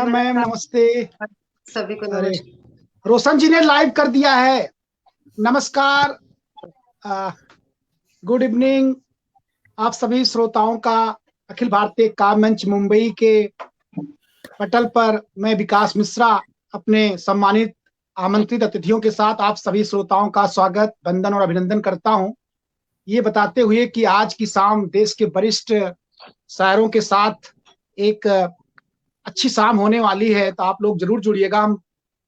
नमस्कार मैम, नमस्ते। सभी को अरे नमस्कार। रोशन जी ने लाइव कर दिया है। नमस्कार, गुड इवनिंग आप सभी श्रोताओं का। अखिल भारतीय काव्य मंच मुंबई के पटल पर मैं विकास मिश्रा अपने सम्मानित आमंत्रित अतिथियों के साथ आप सभी श्रोताओं का स्वागत, वंदन और अभिनंदन करता हूं, ये बताते हुए कि आज की शाम देश के वरिष्ठ शायरों के साथ एक अच्छी शाम होने वाली है, तो आप लोग जरूर जुड़िएगा। हम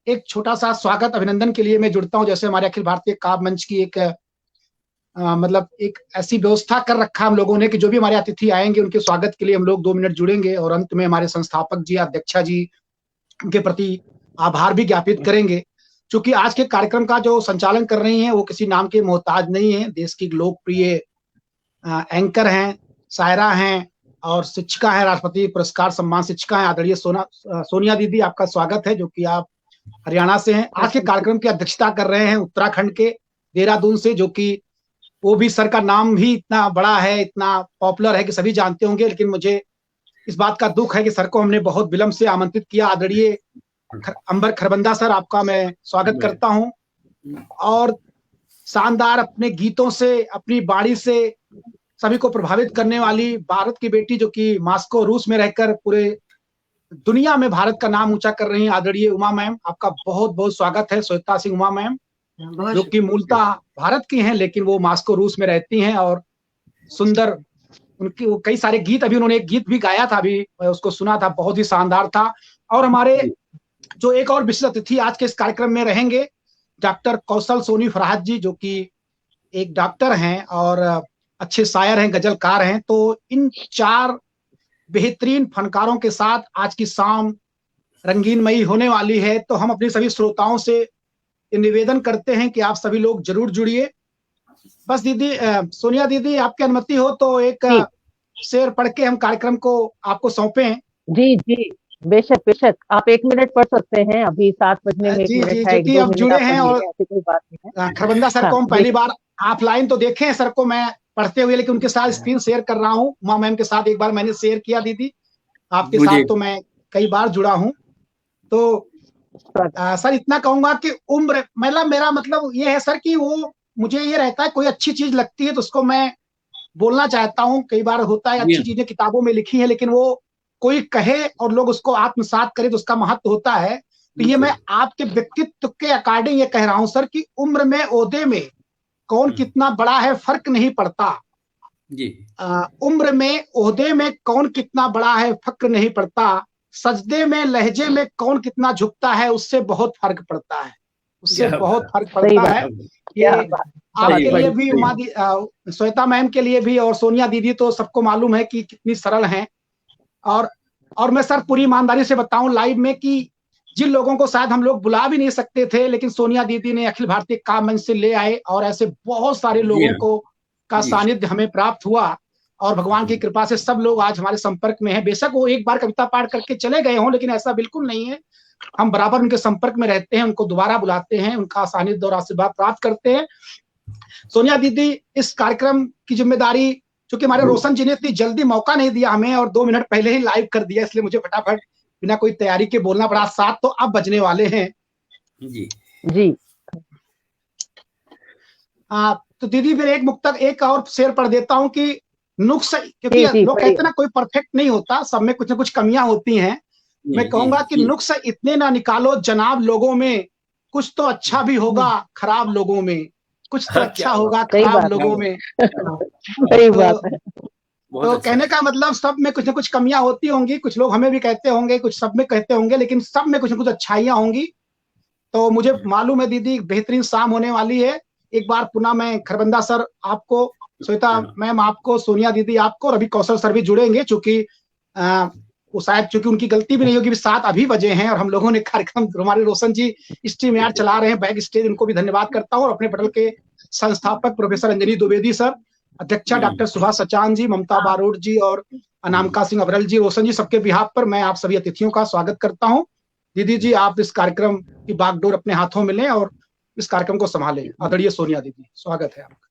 एक छोटा सा स्वागत अभिनंदन के लिए मैं जुड़ता हूं, जैसे हमारे अखिल भारतीय काव्य मंच की एक मतलब एक ऐसी व्यवस्था कर रखा हम लोगों ने कि जो भी हमारे अतिथि आएंगे उनके स्वागत के लिए हम लोग 2 मिनट जुड़ेंगे और अंत में हमारे संस्थापक जी, अध्यक्षा जी, उनके प्रति आभार भी ज्ञापित करेंगे। क्योंकि आज के कार्यक्रम का जो संचालन कर रही हैं वो किसी नाम के मोहताज नहीं है, देश की लोकप्रिय एंकर हैं, शायरा हैं और शिक्षिका है, राष्ट्रपति पुरस्कार सम्मान शिक्षिका है, आदरणीय सोनिया दीदी, आपका स्वागत है, जो कि आप हरियाणा से हैं। आज के कार्यक्रम की अध्यक्षता कर रहे हैं उत्तराखंड के देहरादून से, जो कि वो भी सर का नाम भी इतना बड़ा है, इतना पॉपुलर है कि सभी जानते होंगे, लेकिन मुझे इस बात का दुख है कि सर को हमने बहुत विलंब से आमंत्रित किया। आदरणीय अंबर खरबंदा सर, आपका मैं स्वागत करता हूं। और शानदार अपने गीतों से, अपनी बाणी से सभी को प्रभावित करने वाली भारत की बेटी, जो कि मॉस्को रूस में रहकर पूरे दुनिया में भारत का नाम ऊंचा कर रही हैं, आदरणीय उमा मैम, आपका बहुत बहुत स्वागत है। श्वेता सिंह उमा मैम, जो कि मूलतः भारत की हैं लेकिन वो मॉस्को रूस में रहती हैं और सुंदर उनकी वो कई सारे गीत, अभी उन्होंने एक गीत भी गाया था, अभी मैं उसको सुना था, बहुत ही शानदार था। और हमारे जो एक और विशिष्ट अतिथि आज के इस कार्यक्रम में रहेंगे, डॉक्टर कौशल सोनी फरहाद जी, जो कि एक डॉक्टर हैं और अच्छे शायर हैं, गजलकार हैं। तो इन 4 बेहतरीन फनकारों के साथ आज की शाम रंगीनमयी होने वाली है। तो हम अपने सभी श्रोताओं से निवेदन करते हैं कि आप सभी लोग जरूर जुड़िए। बस दीदी, सोनिया दीदी, आपकी अनुमति हो तो एक शेर पढ़ के हम कार्यक्रम को आपको सौंपें। जी जी, बेशक बेशक, आप 1 मिनट पढ़ सकते हैं। अभी 7 बजने में 1 जी मिनट जी, है, जो 1 कि 2 अब मिनट जुड़े आप हैं। पढ़ और लीजिए, ऐसी कोई बात नहीं है। खरबंदा सर हाँ, को हम पहली बार ऑफलाइन तो देखे हैं, सर को मैं पढ़ते हुए, लेकिन उनके साथ स्क्रीन शेयर कर रहा हूँ। उमा मैम के साथ एक बार मैंने शेयर किया दीदी, आपके साथ तो मैं कई बार जुड़ा हूँ। तो सर इतना कहूंगा कि उम्र, मतलब मेरा मतलब ये है सर कि वो मुझे ये रहता है, कोई अच्छी चीज लगती है तो उसको मैं बोलना चाहता हूँ। कई बार होता है अच्छी चीजें किताबों में लिखी है, लेकिन वो कोई कहे और लोग उसको आत्मसात करे तो उसका महत्व होता है। तो ये मैं आपके व्यक्तित्व के अकॉर्डिंग ये कह रहा हूँ सर कि उम्र में, ओहदे में कौन कितना बड़ा है फर्क नहीं पड़ता जी। उम्र में, ओहदे में कौन कितना बड़ा है फर्क नहीं पड़ता, सजदे में, लहजे में कौन कितना झुकता है, उससे बहुत फर्क पड़ता है, उससे बहुत फर्क पड़ता है। ये आपके लिए भी, श्वेता मैम के लिए भी, और सोनिया दीदी तो सबको मालूम है कि कितनी सरल हैं। और मैं सर पूरी ईमानदारी से बताऊं लाइव में कि जिन लोगों को शायद हम लोग बुला भी नहीं सकते थे, लेकिन सोनिया दीदी ने अखिल भारतीय काव्य मंच से ले आए और ऐसे बहुत सारे लोगों को का सानिध्य हमें प्राप्त हुआ। और भगवान की कृपा से सब लोग आज हमारे संपर्क में हैं। बेशक वो एक बार कविता पाठ करके चले गए हों, लेकिन ऐसा बिल्कुल नहीं है, हम बराबर उनके संपर्क में रहते हैं, उनको दोबारा बुलाते हैं, उनका सानिध्य और आशीर्वाद प्राप्त करते हैं। सोनिया दीदी, इस कार्यक्रम की जिम्मेदारी, चूंकि हमारे रोशन जी ने इतनी जल्दी मौका नहीं दिया हमें और 2 मिनट पहले ही लाइव कर दिया, इसलिए मुझे फटाफट बिना कोई तैयारी के बोलना पड़ा। 7 तो अब बजने वाले हैं जी जी। तो दीदी फिर एक मुक्तक, एक और शेर पढ़ देता हूँ कि नुक्स, क्योंकि लोग कहते हैं ना कोई परफेक्ट नहीं होता, सब में कुछ ना कुछ कमियां होती हैं। मैं कहूंगा कि नुक्स इतने ना निकालो जनाब लोगों में, कुछ तो अच्छा भी होगा खराब लोगों में, कुछ तो अच्छा होगा खराब लोगों में। सही बात है। तो कहने का मतलब सब में कुछ ना कुछ कमियां होती होंगी, कुछ लोग हमें भी कहते होंगे, कुछ सब में कहते होंगे, लेकिन सब में कुछ ना कुछ अच्छाइयां होंगी। तो मुझे मालूम है दीदी बेहतरीन शाम होने वाली है। एक बार पुनः मैं खरबंदा सर आपको, श्वेता मैम आपको, सोनिया दीदी आपको, और अभी कौशल सर भी जुड़ेंगे, चूंकि वो शायद चूंकि उनकी गलती भी नहीं होगी, 7 अभी बजे हैं और हम लोगों ने कार्यक्रम, हमारे रोशन जी स्ट्रीम यार्ड चला रहे हैं बैक स्टेज, उनको भी धन्यवाद करता हूँ। और अपने पटल के संस्थापक प्रोफेसर अंजनी द्विवेदी सर, अध्यक्षा डॉक्टर सुभाष सचान जी, ममता बारोट जी और अनामिका सिंह अबरल जी, रोशन जी, सबके बिहाफ पर मैं आप सभी अतिथियों का स्वागत करता हूँ। दीदी जी, आप इस कार्यक्रम की बागडोर अपने हाथों में लें और इस कार्यक्रम को संभालें। आदरणीय सोनिया दीदी, स्वागत है आपका।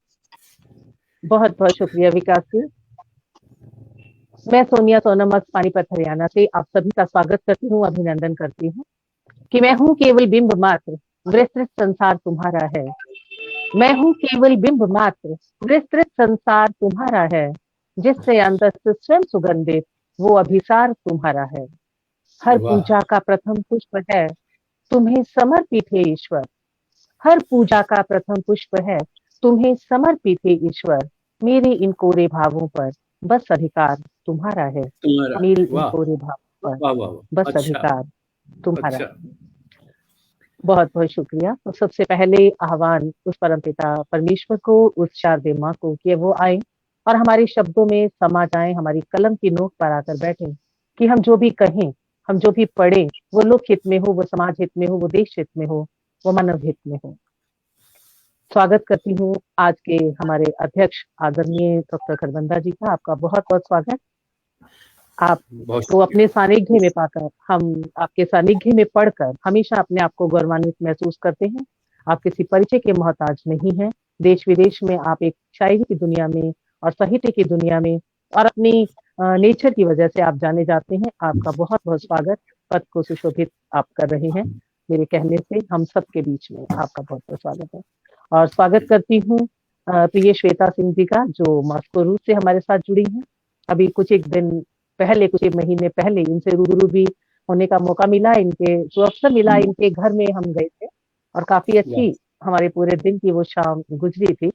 बहुत बहुत शुक्रिया विकास जी। मैं सोनिया सोनमस पानीपत हरियाणा से आप सभी का स्वागत करती हूँ, अभिनंदन करती हूँ कि मैं हूँ केवल बिंब मात्र, विस्तृत संसार तुम्हारा है। मैं हूँ केवल बिंब मात्र, विस्तृत संसार तुम्हारा है। जिससे अंतस्थ स्वयं सुगंधित, वो अभिसार तुम्हारा है। हर वाह पूजा का प्रथम पुष्प है, तुम्हें समर्पित है ईश्वर। हर पूजा का प्रथम पुष्प है, तुम्हें समर्पित है ईश्वर। मेरे इन कोरे भावों पर बस अधिकार तुम्हारा है। तुम्हारा। मेरे इन वाह कोरे भावों पर वाह वाह वाह, बस अच्छा अधिकार तुम्हारा अच्छा। है। बहुत बहुत शुक्रिया। तो सबसे पहले आह्वान उस परमपिता परमेश्वर को, उस शारदे माँ को कि वो आए और हमारे शब्दों में समा जाए, हमारी कलम की नोक पर आकर बैठे, कि हम जो भी कहें, हम जो भी पढ़ें, वो लोक हित में हो, वो समाज हित में हो, वो देश हित में हो, वो मानव हित में हो। स्वागत करती हूँ आज के हमारे अध्यक्ष आदरणीय डॉक्टर खरबंदा जी का। आपका बहुत बहुत स्वागत। बहुत आपको शुक्रिया। अपने सानिध्य में पाकर, हम आपके सानिध्य में पढ़कर हमेशा अपने आप को गौरवान्वित महसूस करते हैं। आप किसी परिचय के मोहताज नहीं हैं। देश विदेश में आप एक शायरी की दुनिया में और साहित्य की दुनिया में और अपनी नेचर की वजह से आप जाने जाते हैं। आपका बहुत बहुत स्वागत। पद को सुशोभित आप कर रहे हैं। मेरे कहने से हम सबके बीच में आपका बहुत बहुत स्वागत है। और स्वागत करती हूँ प्रिय श्वेता सिंह जी का, जो मॉस्को रूस से हमारे साथ जुड़ी हैं। अभी कुछ एक महीने पहले इनसे रूबरू भी होने का मौका मिला, इनके जो अवसर मिला, इनके घर में हम गए थे और काफी अच्छी हमारे पूरे दिन की वो शाम गुजरी थी।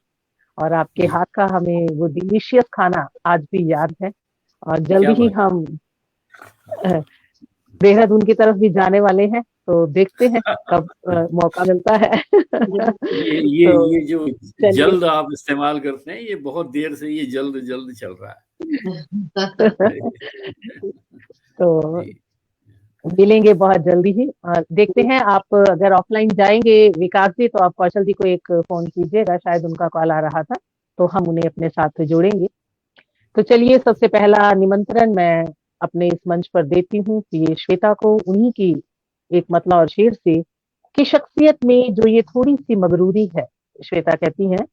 और आपके हाथ का हमें वो डिलीशियस खाना आज भी याद है। और जल्दी ही हम देहरादून की तरफ भी जाने वाले हैं, तो देखते हैं कब मौका मिलता है। ये जो जल्द आप इस्तेमाल करते हैं, ये बहुत देर से ये जल्द जल्द चल रहा है। तो मिलेंगे बहुत जल्दी ही। और देखते हैं, आप अगर ऑफलाइन जाएंगे विकास जी, तो आप कौशल जी को एक फोन कीजिएगा, शायद उनका कॉल आ रहा था, तो हम उन्हें अपने साथ जोड़ेंगे। तो चलिए, सबसे पहला निमंत्रण मैं अपने इस मंच पर देती हूँ कि ये श्वेता को, उन्हीं की एक मतला और शेर से, कि शख्सियत में जो ये थोड़ी सी मगरूरी है, श्वेता कहती हैं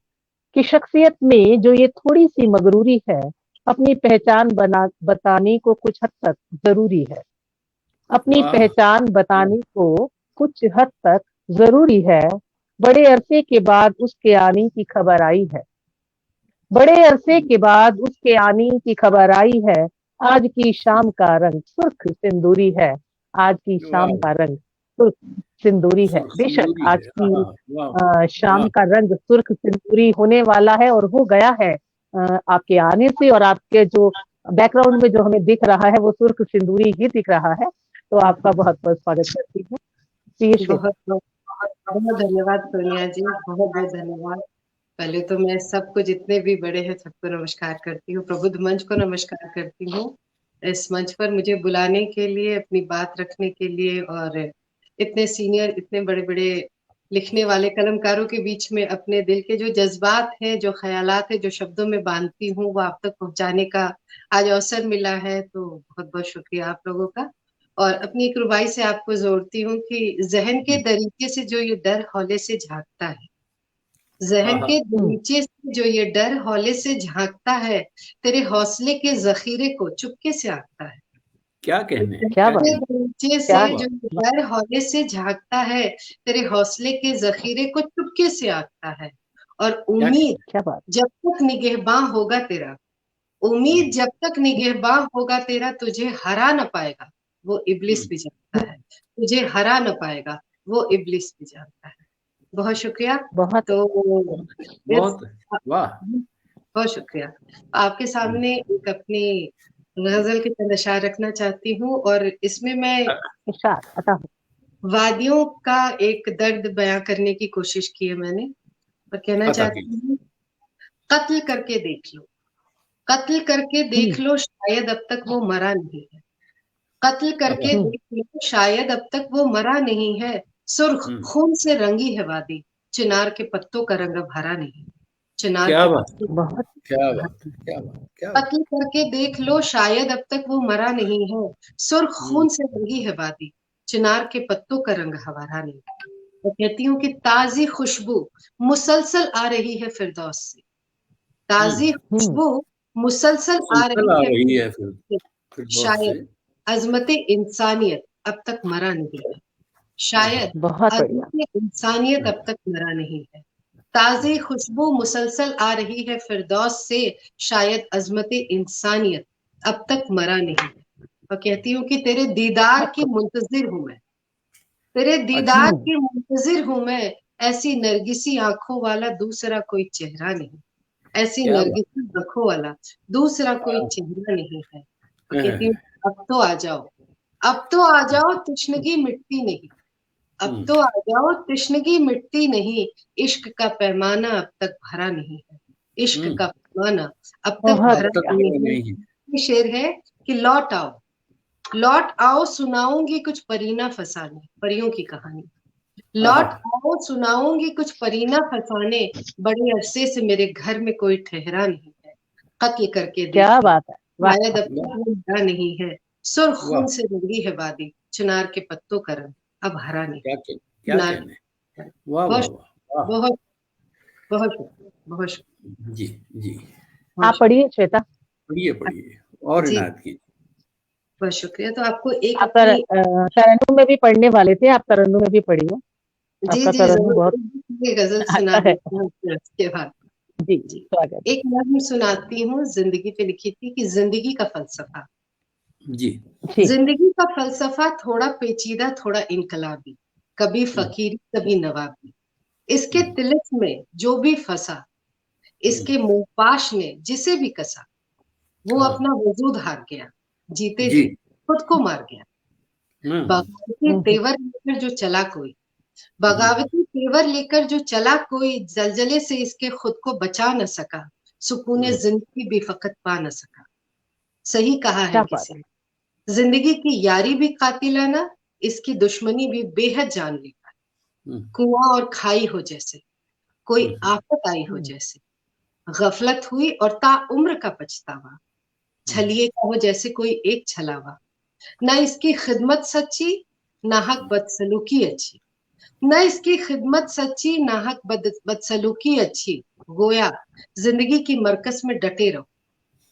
कि शख्सियत में जो ये थोड़ी सी मगरूरी है, अपनी पहचान बताने को कुछ हद तक जरूरी है। अपनी पहचान बताने को कुछ हद तक जरूरी है। बड़े अरसे के बाद उसके आने की खबर आई है। बड़े अरसे के बाद उसके आने की खबर आई है। आज की शाम का रंग सुर्ख सिंदूरी है। आज की शाम का रंग सुर्ख सिंदूरी है। बेशक आज की शाम का रंग सुर्ख सिंदूरी होने वाला है और हो गया है आपके आने से। और आपके जो बैकग्राउंड में जो हमें दिख रहा है, वो सुर्ख सिंदूरी ही दिख रहा है। तो आपका बहुत बहुत स्वागत करती हूँ। बहुत धन्यवाद सोनिया जी, बहुत बहुत धन्यवाद। पहले तो मैं सबको, जितने भी बड़े हैं सबको नमस्कार करती हूँ। प्रबुद्ध मंच को नमस्कार करती हूँ, इस मंच पर मुझे बुलाने के लिए, अपनी बात रखने के लिए, और इतने सीनियर, इतने बड़े बड़े लिखने वाले कलमकारों के बीच में अपने दिल के जो जज्बात हैं, जो ख्यालात है, जो शब्दों में बांधती हूँ, वो आप तक पहुंचाने का आज अवसर मिला है। तो बहुत बहुत शुक्रिया आप लोगों का। और अपनी एक रुबाई से आपको जोड़ती हूँ कि जहन के दरीचे से जो ये डर हौले से झांकता है, जहन के दरीचे से जो ये डर हौले से झांकता है, तेरे हौसले के जखीरे को चुपके से आंकता है। क्या कहने, क्या बात, दरीचे से जो डर हौले से झांकता है, तेरे हौसले के जखीरे को चुपके से आंकता है। और उम्मीद जब तक निगहबां होगा तेरा, उम्मीद जब तक निगहबां होगा तेरा, तुझे हरा न पाएगा वो इब्लिस भी जानता है। तुझे हरा न पाएगा वो इब्लिस भी जानता है। बहुत शुक्रिया। तो बहुत शुक्रिया। आपके सामने एक अपनी गजल के चंद अशार रखना चाहती हूँ, और इसमें मैं वादियों का एक दर्द बयां करने की कोशिश की है मैंने, और कहना चाहती हूँ, कत्ल करके देख लो, कत्ल करके देख लो, शायद अब तक वो मरा नहीं है। कत्ल करके देख लो, शायद अब तक वो मरा नहीं है। सुर्ख खून से रंगी है वादी, चिनार के पत्तों का रंग अब हरा नहीं। चिनार के पत्तों, कत्ल करके देख लो, शायद अब तक वो मरा नहीं है। सुर्ख खून से रंगी है वादी, चिनार के पत्तों का रंग हरा नहीं। तो कहती हूँ कि ताजी खुशबू मुसलसल आ रही है फिरदौस से, ताजी खुशबू मुसलसल आ रही है, फिर शायद अजमत इंसानियत अब तक मरा नहीं है, शायद अजमत इंसानियत अब तक मरा नहीं है। ताज़ी खुशबू मुसलसल आ रही है फिरदौस से, शायद अजमत इंसानियत अब तक मरा नहीं है। और कहती हूँ कि तेरे दीदार की मुंतजिर हूँ मैं, तेरे दीदार की मुंतजिर हूँ मैं, ऐसी नरगिसी आंखों वाला दूसरा कोई चेहरा नहीं, ऐसी नरगिसी आंखों वाला दूसरा कोई चेहरा नहीं है। और कहती हूँ अब तो आ जाओ, अब तो आ जाओ, तश्नगी मिटती नहीं, अब तो आ जाओ, तश्नगी मिटती नहीं, इश्क का पैमाना अब तक भरा नहीं है, इश्क का पैमाना अब तक भरा नहीं है। ये शेर है कि लौट आओ, लौट आओ, सुनाऊंगी कुछ परीना फसाने, परियों की कहानी, लौट आओ सुनाऊंगी कुछ परीना फसाने, बड़े अरसे से मेरे घर में कोई ठहरा नहीं है, कत्ल करके क्या बात है, शायद अब तक वो मरा नहीं है, सुर्ख खून से रंगी है वादी, चिनार के पत्तों का रंग अब हरा नहीं। बहुत बहुत बहुत बहुत जी जी, आप पढ़िए श्वेता, पढ़िए और इनायत कीजिए। बहुत शुक्रिया। तो आपको एक आप तरन्नुम में भी पढ़ने वाले थे, आप तरन्नुम में भी पढ़िए। जी जी, बहुत गजल सुना है उसके बाद। जी जी, स्वागत। एक नज़्म सुनाती हूँ, जिंदगी पे लिखी थी कि जिंदगी का फलसफा। जी, जिंदगी का फलसफा थोड़ा पेचीदा, थोड़ा इनकलाबी, कभी फकीरी कभी नवाबी, इसके तिलिस्म में जो भी फंसा, इसके मुंहपाश ने जिसे भी कसा, वो अपना वजूद हार गया, जीते जी खुद को मार गया। बगावती तेवर लेकर जो चला कोई, बगावती तेवर लेकर जो चला कोई, जलजले से इसके खुद को बचा न सका, सुकून जिंदगी भी फकत पा न सका। सही कहा है किसी ने, जिंदगी की यारी भी कातिलाना, इसकी दुश्मनी भी बेहद जानलेवा। कुआं और खाई हो जैसे, कोई आफत आई हो जैसे, गफलत हुई और ताउम्र का पछतावा, छलिए का हो जैसे कोई एक छलावा। न इसकी खिदमत सच्ची, ना हक बदसलूकी अच्छी, न इसकी खिदमत सच्ची, ना हक बदसलूकी अच्छी। गोया जिंदगी की मरकज में डटे रहो,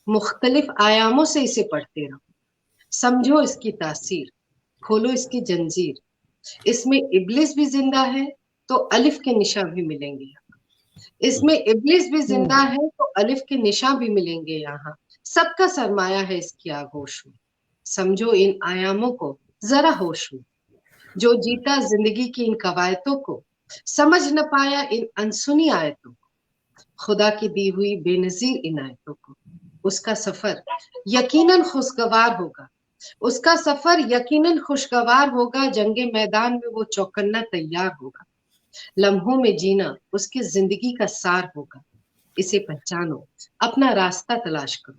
मुख्तलिफ आयामों से इसे पढ़ते रहो, समझो इसकी तासीर, खोलो इसकी जंजीर। इसमें इब्लिस भी जिंदा है तो अलिफ के निशान भी मिलेंगे, इसमें इब्लिस भी जिंदा है तो अलिफ के निशान भी मिलेंगे। यहाँ सबका सरमाया है इसकी आगोश में, समझो इन आयामों को जरा होश में। जो जीता जिंदगी की इन कवायतों को, समझ न पाया इन अनसुनी आयतों को, खुदा की दी हुई बेनजीर इनायतों को, उसका सफर यकीनन खुशगवार होगा, उसका सफर यकीनन खुशगवार होगा। जंगे मैदान में वो चौकन्ना तैयार होगा, लम्हों में जीना उसकी जिंदगी का सार होगा। इसे पहचानो, अपना रास्ता तलाश करो,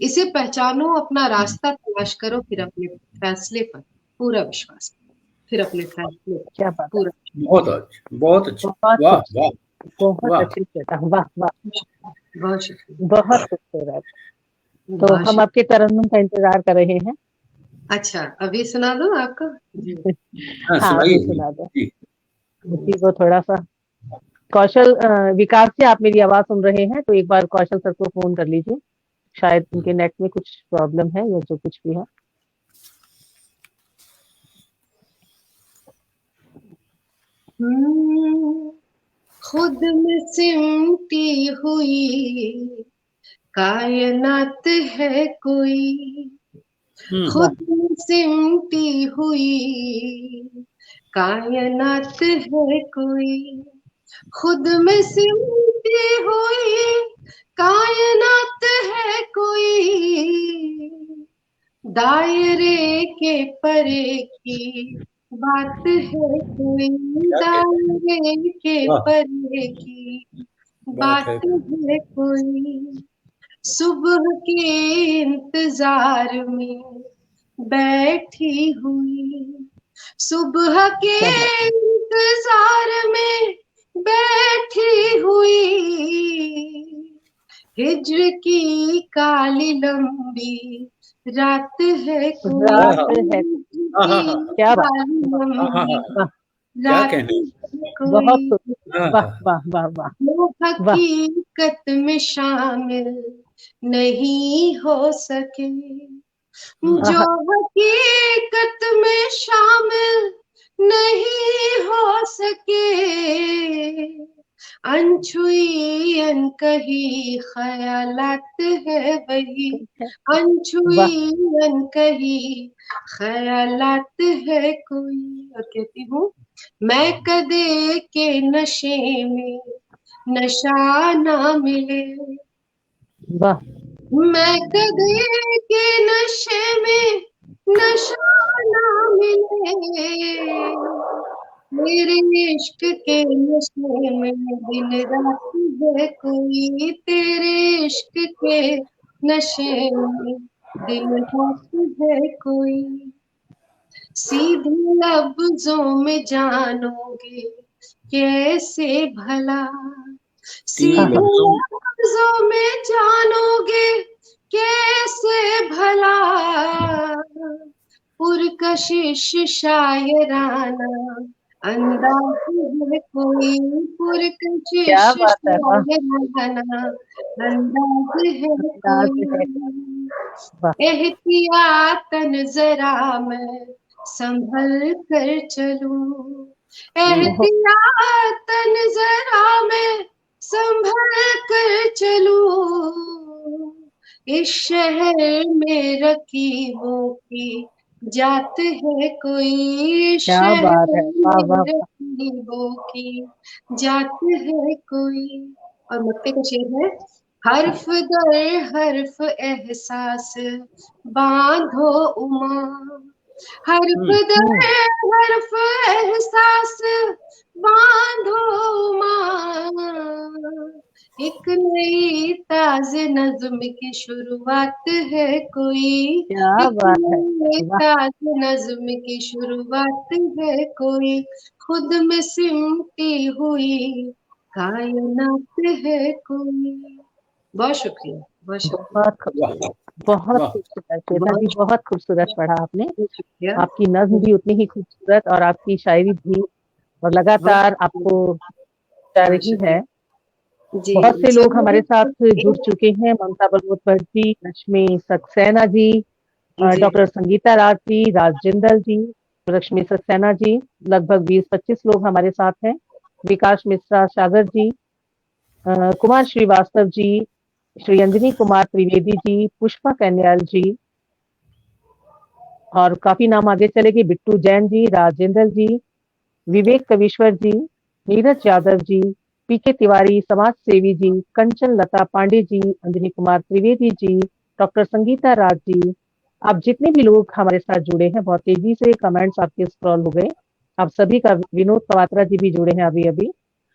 इसे पहचानो, अपना रास्ता तलाश करो, फिर अपने फैसले पर पूरा विश्वास करो, फिर अपने फैसले पर पूरा। बहुत अच्छा, बहुत अच्छा, वाह वाह, बहुत अच्छी, वाह वाह, बहुत शुक्रिया, बहुत खूबसूरत। तो हम आपके तरन्नुम का इंतजार कर रहे हैं। अच्छा, अभी सुना दो आपको? हाँ, अभी सुना दो। जी, वो थोड़ा सा कौशल विकास से आप मेरी आवाज सुन रहे हैं तो एक बार कौशल सर को फोन कर लीजिए, शायद उनके नेट में कुछ प्रॉब्लम है या जो कुछ भी है। खुद में सिमटी हुई कायनात है कोई, खुद में सिमटी हुई कायनात है कोई, खुद में सिमटी हुई कायनात है कोई, दायरे के परे की बात है कोई, दायरे के परे की बात है कोई, सुबह के इंतजार में बैठी हुई, सुबह के इंतजार में बैठी हुई, हिज्र की काली लंबी रात है कोई, क्या बात, रात बहुत वाह वाह वाह वाह, हकीकत में शामिल नहीं हो सके, जो हकीकत में शामिल नहीं हो सके, अनछुई अनकही ख्यालात है वही, अनछुई अनकही ख्यालात है कोई। और कहती हूँ, मैं कदे के नशे में नशा ना मिले, वाह, मैं कदे के नशे में नशा ना मिले, मेरे इश्क के नशे में दिन रात है कोई, तेरे इश्क के नशे में दिन रात है कोई। सीधे लफ्जों में जानोगे कैसे भला, सीधे लफ्जों में जानोगे कैसे भला, पुरकशिश शायराना अंदाज है कोई, पुरकशिश क्या बात है, वाह, शायराना अंदाज है अंदाज कोई। है, वाह, एहतियातन जरा मैं संभल कर चलूं, एहतियातन जरा मैं संभल कर चलूं, इस शहर में रकीबों की जात है कोई, इस क्या शहर बात है, वाह में वाह, रकीबों की जात है कोई। और मक्ते का शेर है, हर्फ दर हर्फ एहसास बांधो उमा, हर्फ दर हर्फ एहसास बांधो उमा, एक नई ताज़े नज्म की शुरुआत है कोई, क्या एक बात है, नई वाह, ताज़े नज्म की शुरुआत है कोई, खुद में सिमटी हुई कायनात है कोई। बहुत शुक्रिया, बहुत शुक्रिया, बहुत खूबसूरत, बहुत वाह, खूबसूरत श्वेता जी, बहुत खूबसूरत पढ़ा आपने। शुक्रिया। आपकी नज्म भी उतनी ही खूबसूरत और आपकी शायरी भी, और लगातार आपको जा रही है। जी बहुत से लोग हमारे साथ जुड़ जी चुके हैं, ममता बलवंत जी, लक्ष्मी सक्सेना जी, डॉक्टर संगीता राज जी, राज जिंदल जी, लक्ष्मी सक्सेना जी, लगभग 20-25 लोग हमारे साथ हैं। विकास मिश्रा सागर जी, कुमार श्रीवास्तव जी, श्री अंजनी कुमार त्रिवेदी जी, पुष्पा कन्याल जी, और काफी नाम आगे चलेंगे, बिट्टू जैन जी, राजेंद्र जी, विवेक कविश्वर जी, नीरज यादव जी, पीके तिवारी, समाज सेवी जी, कंचन लता पांडे जी, अंजनी कुमार त्रिवेदी जी, डॉक्टर संगीता राज जी, आप जितने भी लोग हमारे साथ जुड़े हैं, बहुत तेजी से कमेंट्स आपके स्क्रॉल हो गए। आप सभी का, विनोद पवात्रा जी भी जुड़े हैं अभी अभी,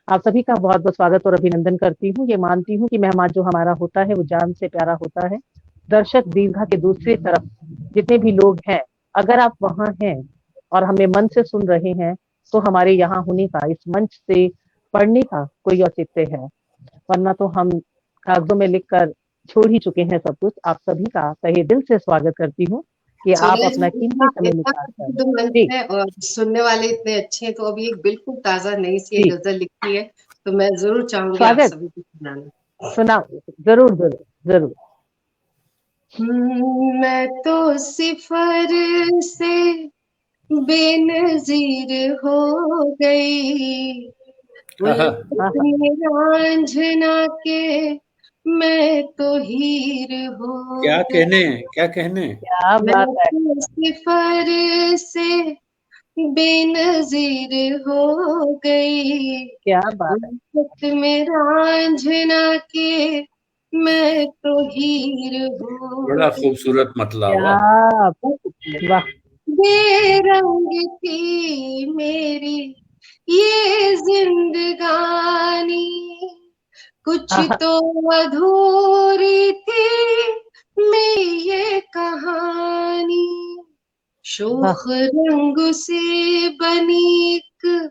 आप सभी का बहुत बहुत स्वागत और अभिनंदन करती हूँ। ये मानती हूँ कि मेहमान जो हमारा होता है वो जान से प्यारा होता है। दर्शक दीर्घा के दूसरी तरफ जितने भी लोग हैं, अगर आप वहां हैं और हमें मन से सुन रहे हैं, तो हमारे यहाँ होने का, इस मंच से पढ़ने का कोई औचित्य है, वरना तो हम कागजों में लिखकर छोड़ ही चुके हैं सब कुछ। आप सभी का तहे दिल से स्वागत करती हूँ कि आप सोनिया जी, अपना कीमती समय इतना निकाल कर। प्रसिद्ध मंच जी है और सुनने वाले इतने अच्छे हैं, तो अभी एक बिल्कुल ताजा नई सी एक जी, गजल लिखी है, तो मैं जरूर चाहूंगी आप स्वागत, सभी को सुनाना। सुनाओ, जरूर जरूर जरूर। मैं तो सिफर से बेनजीर हो गई, उल्फत रांझना के मैं तो हीर हो क्या गई, कहने हैं, क्या कहने हैं। क्या मैं बात है, तो सिफर से बेनजीर हो गई, क्या बात है, उल्फत में रांझना के मैं तो हीर हो बड़ा गई। खूबसूरत मतला, क्या, वाह। वाह, बेरंग थी मेरी ये जिंदगानी, कुछ आहा, तो अधूरी थी मेरी ये कहानी, वाह, शोख रंग से बनी एक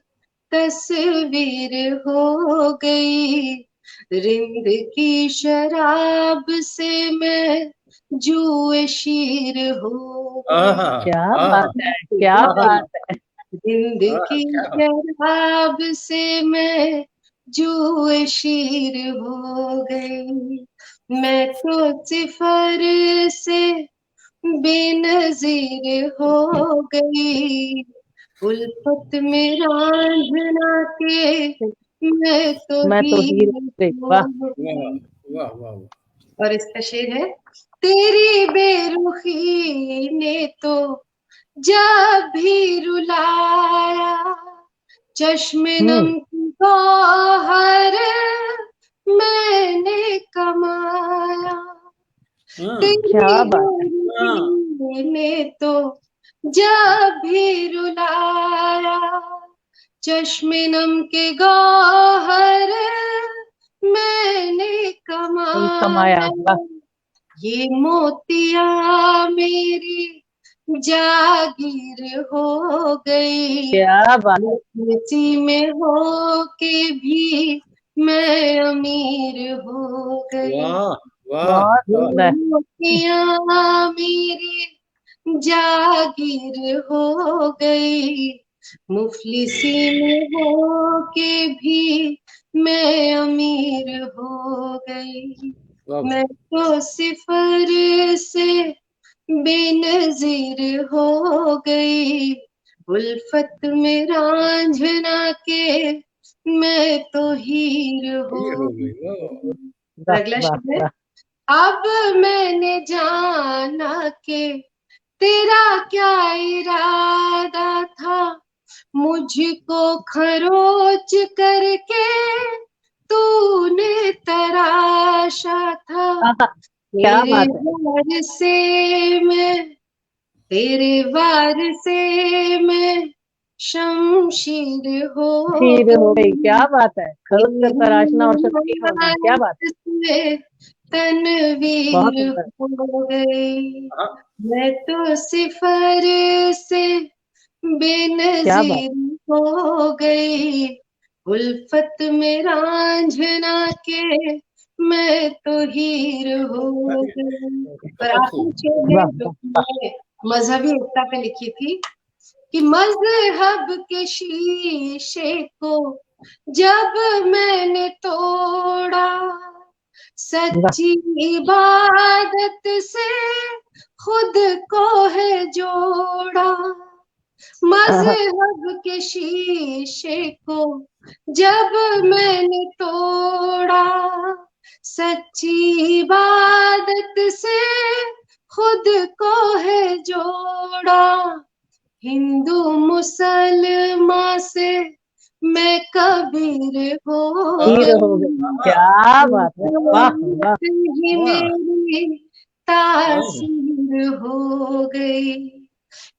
तस्वीर हो गई, रिंद की शराब से मैं जुए शीर हो आहा, क्या आहा, बात है, क्या आहा, बात है, जिंदगी क्या शराब से मैं जुए शीर हो गई, मैं तो सिफर से बेनजीर हो गई, उल्फत में रांझना के मैं तो हीर वाह हो गई। वाह वाह वाह। और इसका शेर है, तेरी बेरुखी ने तो जब भी रुलाया, चश्मे नम की गौहर मैंने कमाया। तेरी क्या बात है। बेरुखी ने तो जब भी रुलाया, चश्मे नम के गौहर मैंने कमाया। कमाया। ये मोतिया मेरी जागीर हो गई, क्या बात। इसी में हो के भी मैं अमीर हो गई। वाह वाह बहुत वाह। सुंदर। मोतिया मेरी जागीर हो गई, मुफलिसी में हो के भी मैं अमीर हो गई। वाह मैं तो सिफर से बेनजीर हो गई, उल्फत में रांझना के मैं तो हीर हो ये हो गई। वाह गई। अगला वाह शब्द है, वाह। अब मैंने जाना के तेरा क्या इरादा था, मुझको खरोच करके तूने तराशा था। क्या तेरे बात है। वार से मैं, तेरे वार से मैं शमशीर हो शीर हो गई। क्या गई। बात है। खरोच कर तराशना और शमशीर हो गई। क्या बात है। से बहुत तनवीर सुंदर। हो गई। वाह। मैं तो सिफर से क्या बात। बेनजीर हो गई, उल्फत में रांझना के मैं तो हीर हो गई। और बहुत आखिरी खूब। शेर है वाह जो वाह कि वाह। मैंने मजहबी एकता पे लिखी थी, कि मजहब के शीशे को जब मैंने तोड़ा, वाह। सच्ची इबादत से खुद को है जोड़ा। मजहब के शीशे को जब मैंने तोड़ा, सच्ची इबादत से खुद को है जोड़ा। हिंदू मुसलमान से मैं कबीर हो हीर हो गई। गई, क्या बात है। वाह वाह ही वाह मेरी वाह। तासीर हो गई।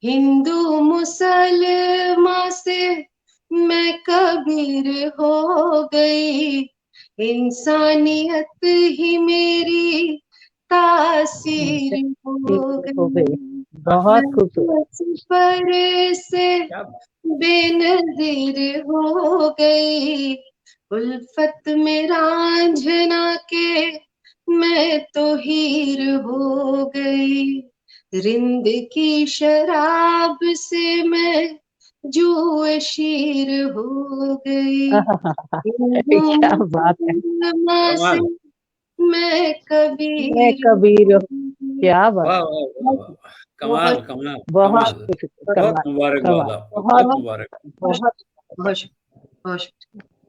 हिंदू मुसलमान से मैं कबीर हो गई, इंसानियत ही मेरी तासीर हो हो गई। गई। बहुत मैं खूबसूरत। तो सिफर से क्या बेनजीर हो गई, उल्फत में रांझना के मैं तो हीर हो गई। रिंद की शराब से मैं जुए शीर हो गई। क्या बात है। मुसलमान से कमाल। मैं मैं कबीर कबीर। हो गई। क्या बात। वाह वाह वाह वाह। कमाल बहुत कमाल बहुत कमाल। बहुत कमाल। मुबारकबाद कमाल। आपको। बहुत बहुत मुबारक। बहुत बहुत बहुत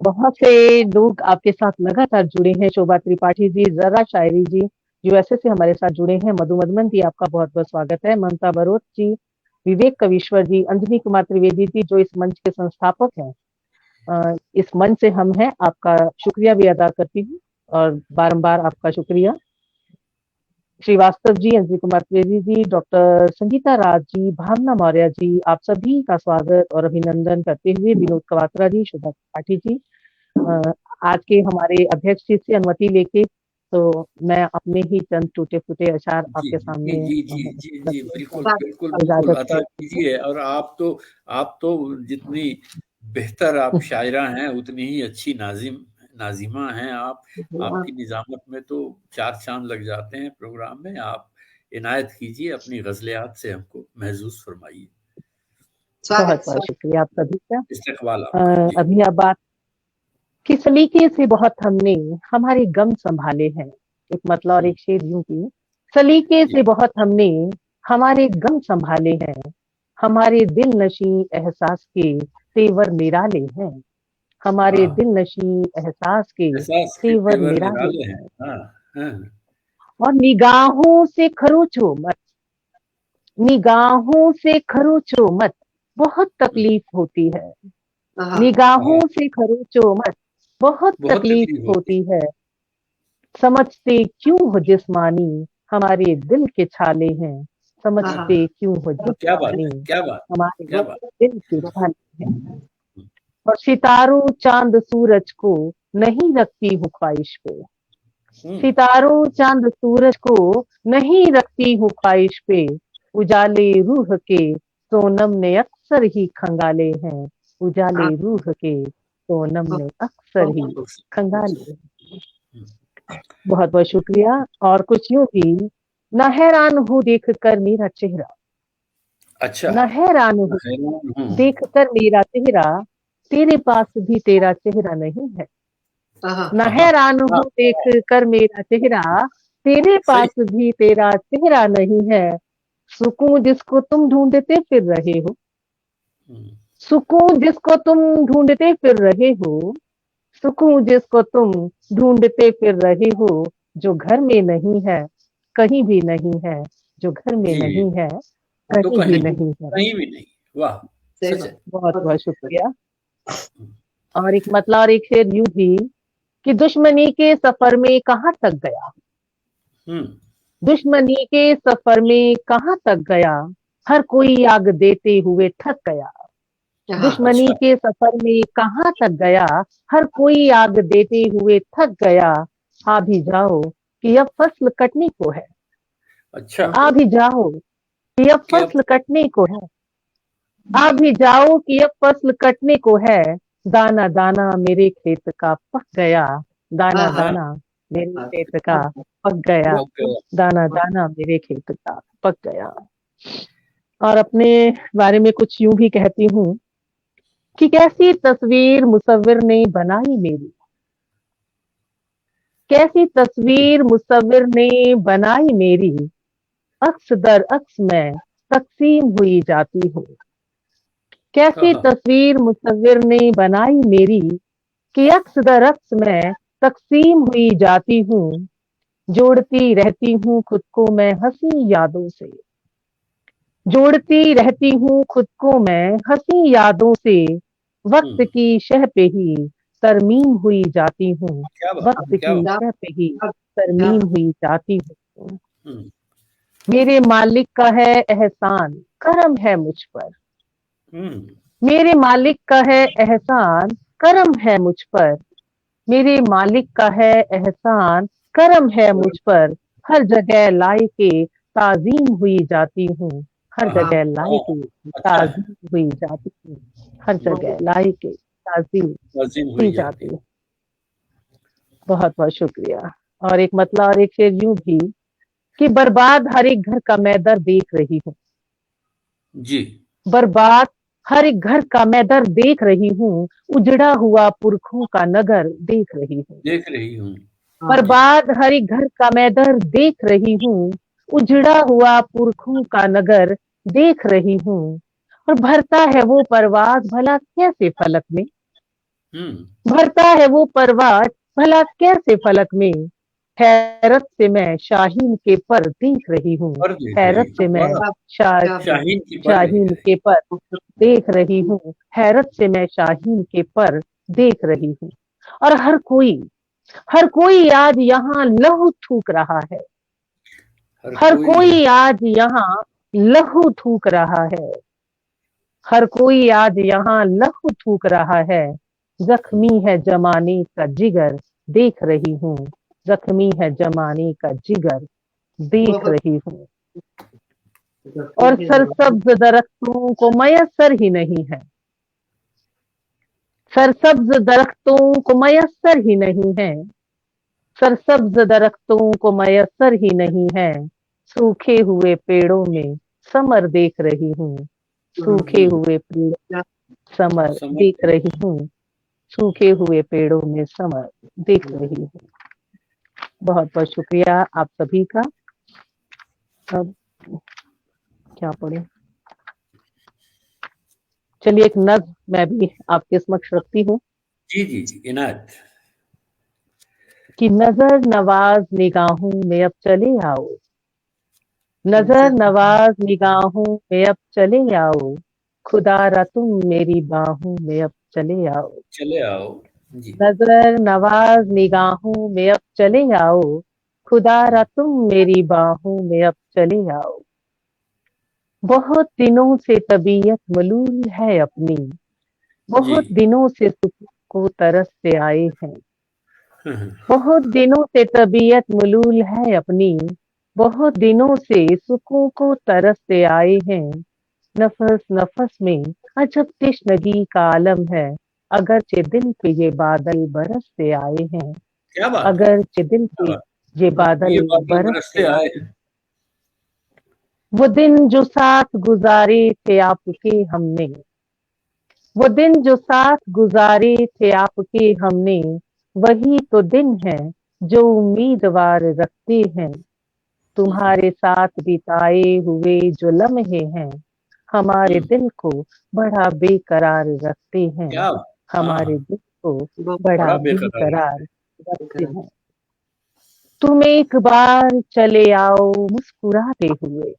बहुत से लोग आपके साथ लगातार जुड़े हैं। शोभा त्रिपाठी जी, जरा शायरी जी यूएसए से हमारे साथ जुड़े हैं। मधु मधुमन जी, आपका बहुत बहुत स्वागत है। ममता बरोच जी, विवेक कवीश्वर जी, अंजनी कुमार त्रिवेदी जी जो इस मंच के संस्थापक हैं। इस मंच से हम हैं, आपका शुक्रिया भी अदा करती हूँ और बारंबार आपका शुक्रिया। श्रीवास्तव जी, अंजनी कुमार त्रिवेदी जी, डॉक्टर संगीता राज जी, भावना मौर्य जी, आप सभी का स्वागत और अभिनंदन करते हुए विनोद कवात्रा जी, शोभा त्रिपाठी जी, आज के हमारे अध्यक्ष जी से अनुमति लेके तो मैं अपने ही चंद टूटे फूटे अशार जी आपके जी सामने जी जी जी जी बिल्कुल बिल्कुल बिल्कुल इजाजत अता कीजिए। और आप तो जितनी बेहतर आप शायरा हैं उतनी ही अच्छी नाजिमा हैं आप। आपकी निजामत में तो 4 चांद लग जाते हैं प्रोग्राम में। आप इनायत कीजिए, अपनी गजलियात से हमको महसूस फरमाइए। स्वागत। बहुत बहुत शुक्रिया आप सभी का। इस्तकबाल आपका जी। अभी आप बात किस सलीके से बहुत हमने हमारे गम संभाले हैं, एक मतलब और एक शेर यूं की, सलीके से बहुत हमने हमारे गम संभाले हैं, हमारे दिल नशी एहसास के तेवर निराले हैं, हमारे हाँ। दिल नशी एहसास के एहसास के तेवर तेवर निराले निराले हैं। हैं। हाँ, हाँ। और निगाहों से खरोचो मत, निगाहों से खरोचो मत, बहुत तकलीफ होती है, हाँ, निगाहों से खरोचो मत, बहुत बहुत तकलीफ तकलीफ होती होती है, समझते क्यों हो जिस्मानी हमारे दिल के छाले हैं, समझते क्यों हो है। क्या बात जिस्मानी है, क्या बात, हमारे क्या बात। दिल के छाले हैं। और सितारों चांद सूरज को नहीं रखती हूँ ख्वाहिश पे, सितारों चांद सूरज को नहीं रखती हूँ ख्वाहिश पे, उजाले रूह के सोनम ने अक्सर ही खंगाले हैं, उजाले रूह के सोनम ने अक्सर ही खंगाले हैं। बहुत बहुत शुक्रिया। और कुछ यूं भी, न हैरान हूँ देख कर मेरा चेहरा, अच्छा, न हैरान हूँ हैरान हूँ। देख कर मेरा चेहरा, तेरे पास भी तेरा चेहरा नहीं है, न हैरान हूँ देख कर मेरा चेहरा, तेरे पास भी तेरा चेहरा नहीं है, सुकून जिसको तुम ढूंढते फिर रहे हो, सुकून जिसको तुम ढूंढते फिर रहे हो, सुकून जिसको तुम ढूंढते फिर रहे हो, जो घर में नहीं है कहीं भी नहीं है, जो घर में जी, नहीं है तो कहीं भी नहीं है। कहीं भी नहीं। वाह, सच है। बहुत बहुत शुक्रिया। और एक मतलब और एक शेर यूं भी कि दुश्मनी के सफर में कहाँ तक गया, दुश्मनी के सफर में कहाँ तक गया, हर कोई आग देते हुए थक गया, दुश्मनी अच्छा, के सफर में कहाँ तक गया, हर कोई आग देते हुए थक गया, आ भी जाओ कि अब फसल कटने को है, अच्छा। आ भी जाओ कि अब क्या फसल कटने को है, आ भी जाओ कि अब फसल कटने को है, दाना दाना मेरे खेत का पक गया, दाना दाना मेरे खेत का पक गया, दाना दाना मेरे खेत का पक गया। और अपने बारे में कुछ यूं भी कहती हूँ कि कैसी तस्वीर मुसव्विर ने बनाई मेरी, कैसी तस्वीर मुसव्विर ने बनाई मेरी, अक्स दर अक्स में तकसीम हुई जाती हूँ, कैसी तस्वीर मुसव्विर ने बनाई मेरी कि अक्स दर अक्स में तकसीम हुई जाती हूँ, जोड़ती रहती हूँ खुद को मैं हंसी यादों से, जोड़ती रहती हूँ खुद को मैं हंसी यादों से, वक्त की शह पे ही तरमीम हुई जाती हूँ, वक्त की शह पे ही तरमीम हुई जाती हूँ। मेरे मालिक का है एहसान करम है मुझ पर, मेरे मालिक का है एहसान करम है मुझ पर, मेरे मालिक का है एहसान करम है मुझ पर, हर जगह लाई के ताजीम हुई जाती हूँ, हर जगह लाई के ताजीम हुई जाती हूँ, हर जगह लाई के ताजीम हुई जाती हूँ। बहुत बहुत शुक्रिया। और एक मतलब और एक शेर यूं भी कि बर्बाद हर एक घर का मैं दर देख रही हूँ, जी, बर्बाद हर एक घर का मैं दर देख रही हूँ, उजड़ा हुआ पुरखों का नगर देख रही हूँ, देख रही हूँ। बर्बाद हर एक घर का मैं दर देख रही हूँ, उजड़ा हुआ पुरखों का नगर देख रही हूँ, और भरता है वो परवाज भला कैसे फलक में, भरता है वो परवाज भला कैसे फलक में, हैरत से मैं शाहीन के पर देख रही हूँ, हैरत से मैं शाहीन के पर देख रही हूँ, हैरत से मैं शाहीन के पर देख रही हूँ। और हर कोई आज यहाँ लहू थूक रहा है, हर कोई आज यहाँ लहू थूक रहा है, हर कोई आज यहाँ लहू थूक रहा है, जख्मी है जमाने का जिगर देख रही हूँ, जख्मी है जमाने का जिगर देख रही हूँ। और सरसब्ज दरख्तों को मयसर ही नहीं है, सरसब्ज दरख्तों को मयसर ही नहीं है, सरसब्ज दरख्तों को मयसर ही नहीं है, सूखे हुए पेड़ों में समर देख रही हूँ, सूखे हुए पेड़ों समर देख रही हूँ, सूखे हुए पेड़ों में समर देख रही हूँ। बहुत बहुत शुक्रिया आप सभी का। अब क्या पढ़े, चलिए एक नज़्म मैं भी आपके समक्ष रखती हूँ जी जी जी, इनायत। कि नजर नवाज निगाहों में अब चले आओ, नजर नवाज निगाहों में अब चले आओ, खुदारा तुम मेरी बाहों में अब चले आओ। चले आओ जी। नजर नवाज निगाहों में अब चले आओ, खुदारा तुम मेरी बाहों में अब चले आओ। बहुत दिनों से तबीयत मलूल है अपनी, बहुत जी। दिनों से सुख को तरसते आए हैं, बहुत दिनों से तबीयत मलूल है अपनी, बहुत दिनों से सुखों को तरसते आए हैं। नफस नफस में अजब तिश्नगी का आलम है, अगरचे दिल पे ये बादल बरसते आए हैं, क्या बात है, अगरचे दिल क्या पे बात। ये बादल ये बादल बरसते बरसते आए आए हैं। हैं। वो दिन जो साथ गुजारे थे आपके हमने, वो दिन जो साथ गुजारे थे आपके हमने, वही तो दिन है जो उम्मीदवार रखते हैं। तुम्हारे साथ बिताए हुए जो लम्हे हैं, हमारे दिल को बड़ा बेकरार रखते हैं, क्या, हमारे हाँ, दिल को बड़ा बड़ा बेकरार बेकरार रखते रखते हैं। तुम एक बार चले आओ मुस्कुराते हुए,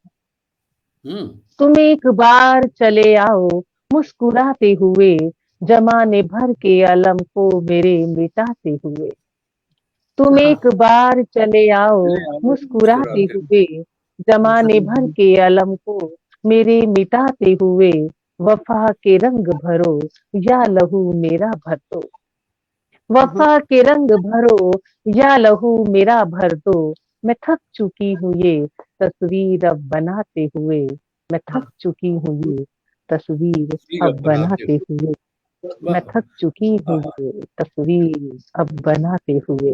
हैं। तुम एक बार चले आओ मुस्कुराते हुए, जमाने भर के अलम को मेरे मिटाते हुए। तुम एक बार चले आओ चले आओ मुस्कुराते मुस्कुराते हुए, जमाने भर के अलम को मेरे मिटाते हुए। वफा के रंग भरो या लहू मेरा भर दो, वफा के रंग भरो या लहू मेरा भर दो। मैं थक चुकी हूँ ये तस्वीर अब बनाते हुए, मैं थक चुकी हूँ ये तस्वीर अब बनाते बनाते हुए। हुए, मैं वाह, थक चुकी हूँ वाह, ये तस्वीर अब बनाते हुए।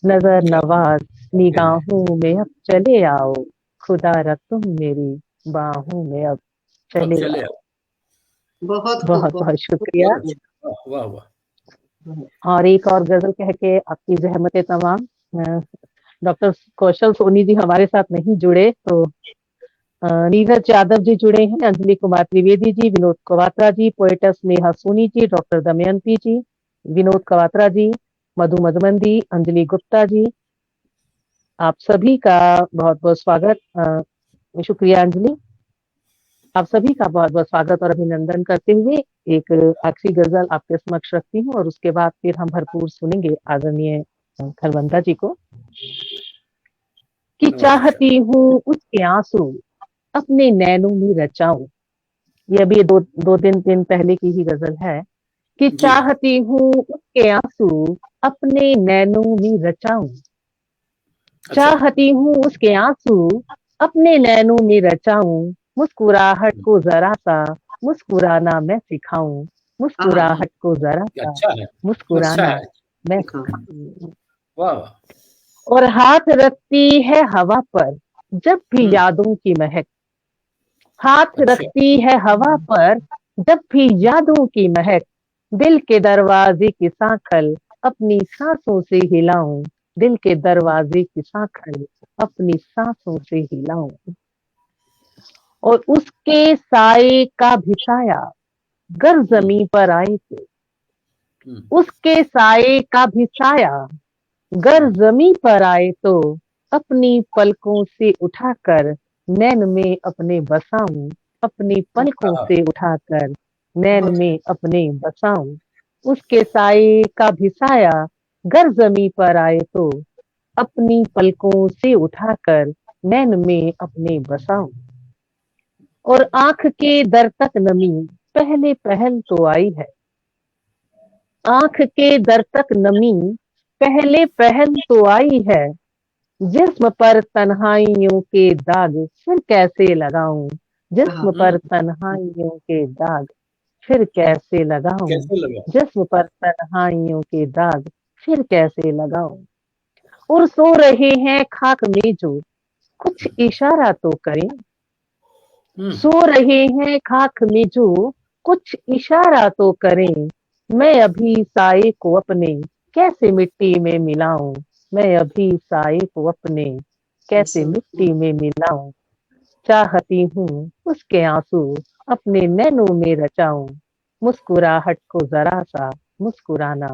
नजर क्या नवाज है। निगाहों में अब चले आओ, खुदारा तुम मेरी बाहों में अब अब चले चले आओ। आओ। बहुत बहुत शुक्रिया। बहुत अच्छा, वाह वाह वाह। और एक और गजल कह के आपकी जहमत तमाम। डॉक्टर कौशल सोनी जी हमारे साथ नहीं जुड़े, तो नीरज यादव जी जुड़े हैं, अंजलि कुमार त्रिवेदी जी, विनोद कवात्रा जी, पोएटस नेहा सोनी जी, डॉक्टर दमयंती जी, विनोद कवात्रा जी, मधु मधुमंदी, अंजलि गुप्ता जी, आप सभी का बहुत बहुत स्वागत। शुक्रिया अंजलि, आप सभी का बहुत बहुत स्वागत और अभिनंदन करते हुए एक आखिरी गजल आपके समक्ष रखती हूँ, और उसके बाद फिर हम भरपूर सुनेंगे आदरणीय खरवंदा जी को। कि चाहती हूँ उसके आंसू अपने नैनों में रचाऊं, ये अभी दो दिन पहले की ही गजल है। कि चाहती हूँ उसके आंसू अपने नैनों में रचाऊं, चाहती हूँ उसके आंसू अपने नैनों में रचाऊं, मुस्कुराहट को जरा सा मुस्कुराना मैं सिखाऊं, मुस्कुराहट को जरा सा अच्छा है, अच्छा मुस्कुराना है, मैं सिखाऊं। वाह वाह। और हाथ रखती है हवा पर जब भी यादों की महक, हाथ रखती है हवा पर जब भी यादों की महक, दिल के दरवाजे की सांखल अपनी सांसों से हिलाऊं, दिल के दरवाजे की सांखल अपनी सांसों से हिलाऊं। और उसके साए का भी साया गर जमीन पर आए तो, उसके साए का भी साया गर जमीन पर आए तो, अपनी पलकों से उठाकर नैन में अपने बसाऊं, अपनी पलकों से उठाकर नैन में अपने बसाऊं। उसके साए का भी साया गर जमीन पर आए तो, अपनी पलकों से उठाकर नैन में अपने बसाऊं। और आंख के दर तक नमी पहले पहल तो आई है, आंख के दर तक नमी पहले पहल तो आई है, जिस्म पर तन्हाइयों के दाग फिर कैसे लगाऊं, जिस्म पर तन्हाइयों के दाग फिर कैसे लगाऊं, कैसे लगा। जिस्म पर तन्हाइयों के दाग फिर कैसे लगाऊं। और सो रहे हैं खाक में जो कुछ इशारा तो करें, सो रहे हैं खाक में जो कुछ इशारा तो करें। मैं अभी साए को अपने कैसे मिट्टी में मिलाऊं, मैं अभी साए को अपने कैसे मिट्टी में मिलाऊं, चाहती हूँ उसके आंसू अपने नैनों में रचाऊं, मुस्कुराहट को जरा सा मुस्कुराना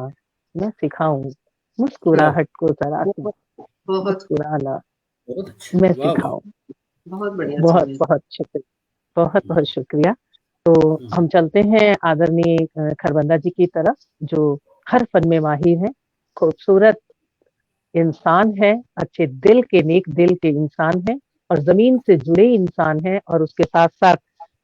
मैं सिखाऊं, मुस्कुराहट को जरा सा बहुत मुस्कुराना बहुत अच्छा, मैं वाह वाह। सिखाऊं। बहुत बढ़िया बहुत सोनिया। बहुत शुक्रिया, बहुत बहुत शुक्रिया। तो हम चलते हैं आदरणीय खरबंदा जी की तरफ, जो हर फन में माहिर हैं, खूबसूरत इंसान है, अच्छे दिल के, नेक दिल के इंसान है, और जमीन से जुड़े इंसान है, और उसके साथ साथ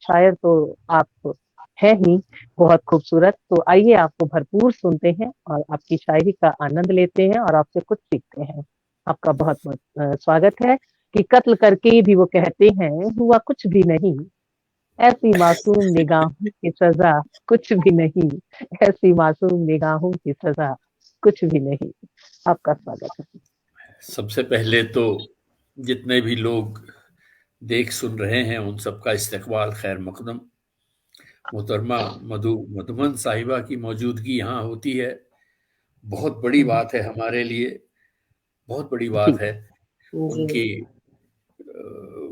शायर तो आप है ही बहुत खूबसूरत। तो आइए आपको भरपूर सुनते हैं और आपकी शायरी का आनंद लेते हैं और आपसे कुछ सीखते हैं। आपका बहुत बहुत स्वागत है। कि कत्ल करके भी वो कहते हैं हुआ कुछ भी नहीं, ऐसी मासूम निगाहों की सजा कुछ भी नहीं, ऐसी मासूम निगाहों की सजा कुछ भी नहीं। आपका स्वागत है। सबसे पहले तो जितने भी लोग देख सुन रहे हैं उन सबका इस्तकबाल खैर मकदम। मोहतरमा मधुमन साहिबा की मौजूदगी यहाँ होती है, बहुत बड़ी बात है हमारे लिए, बहुत बड़ी बात है। उनकी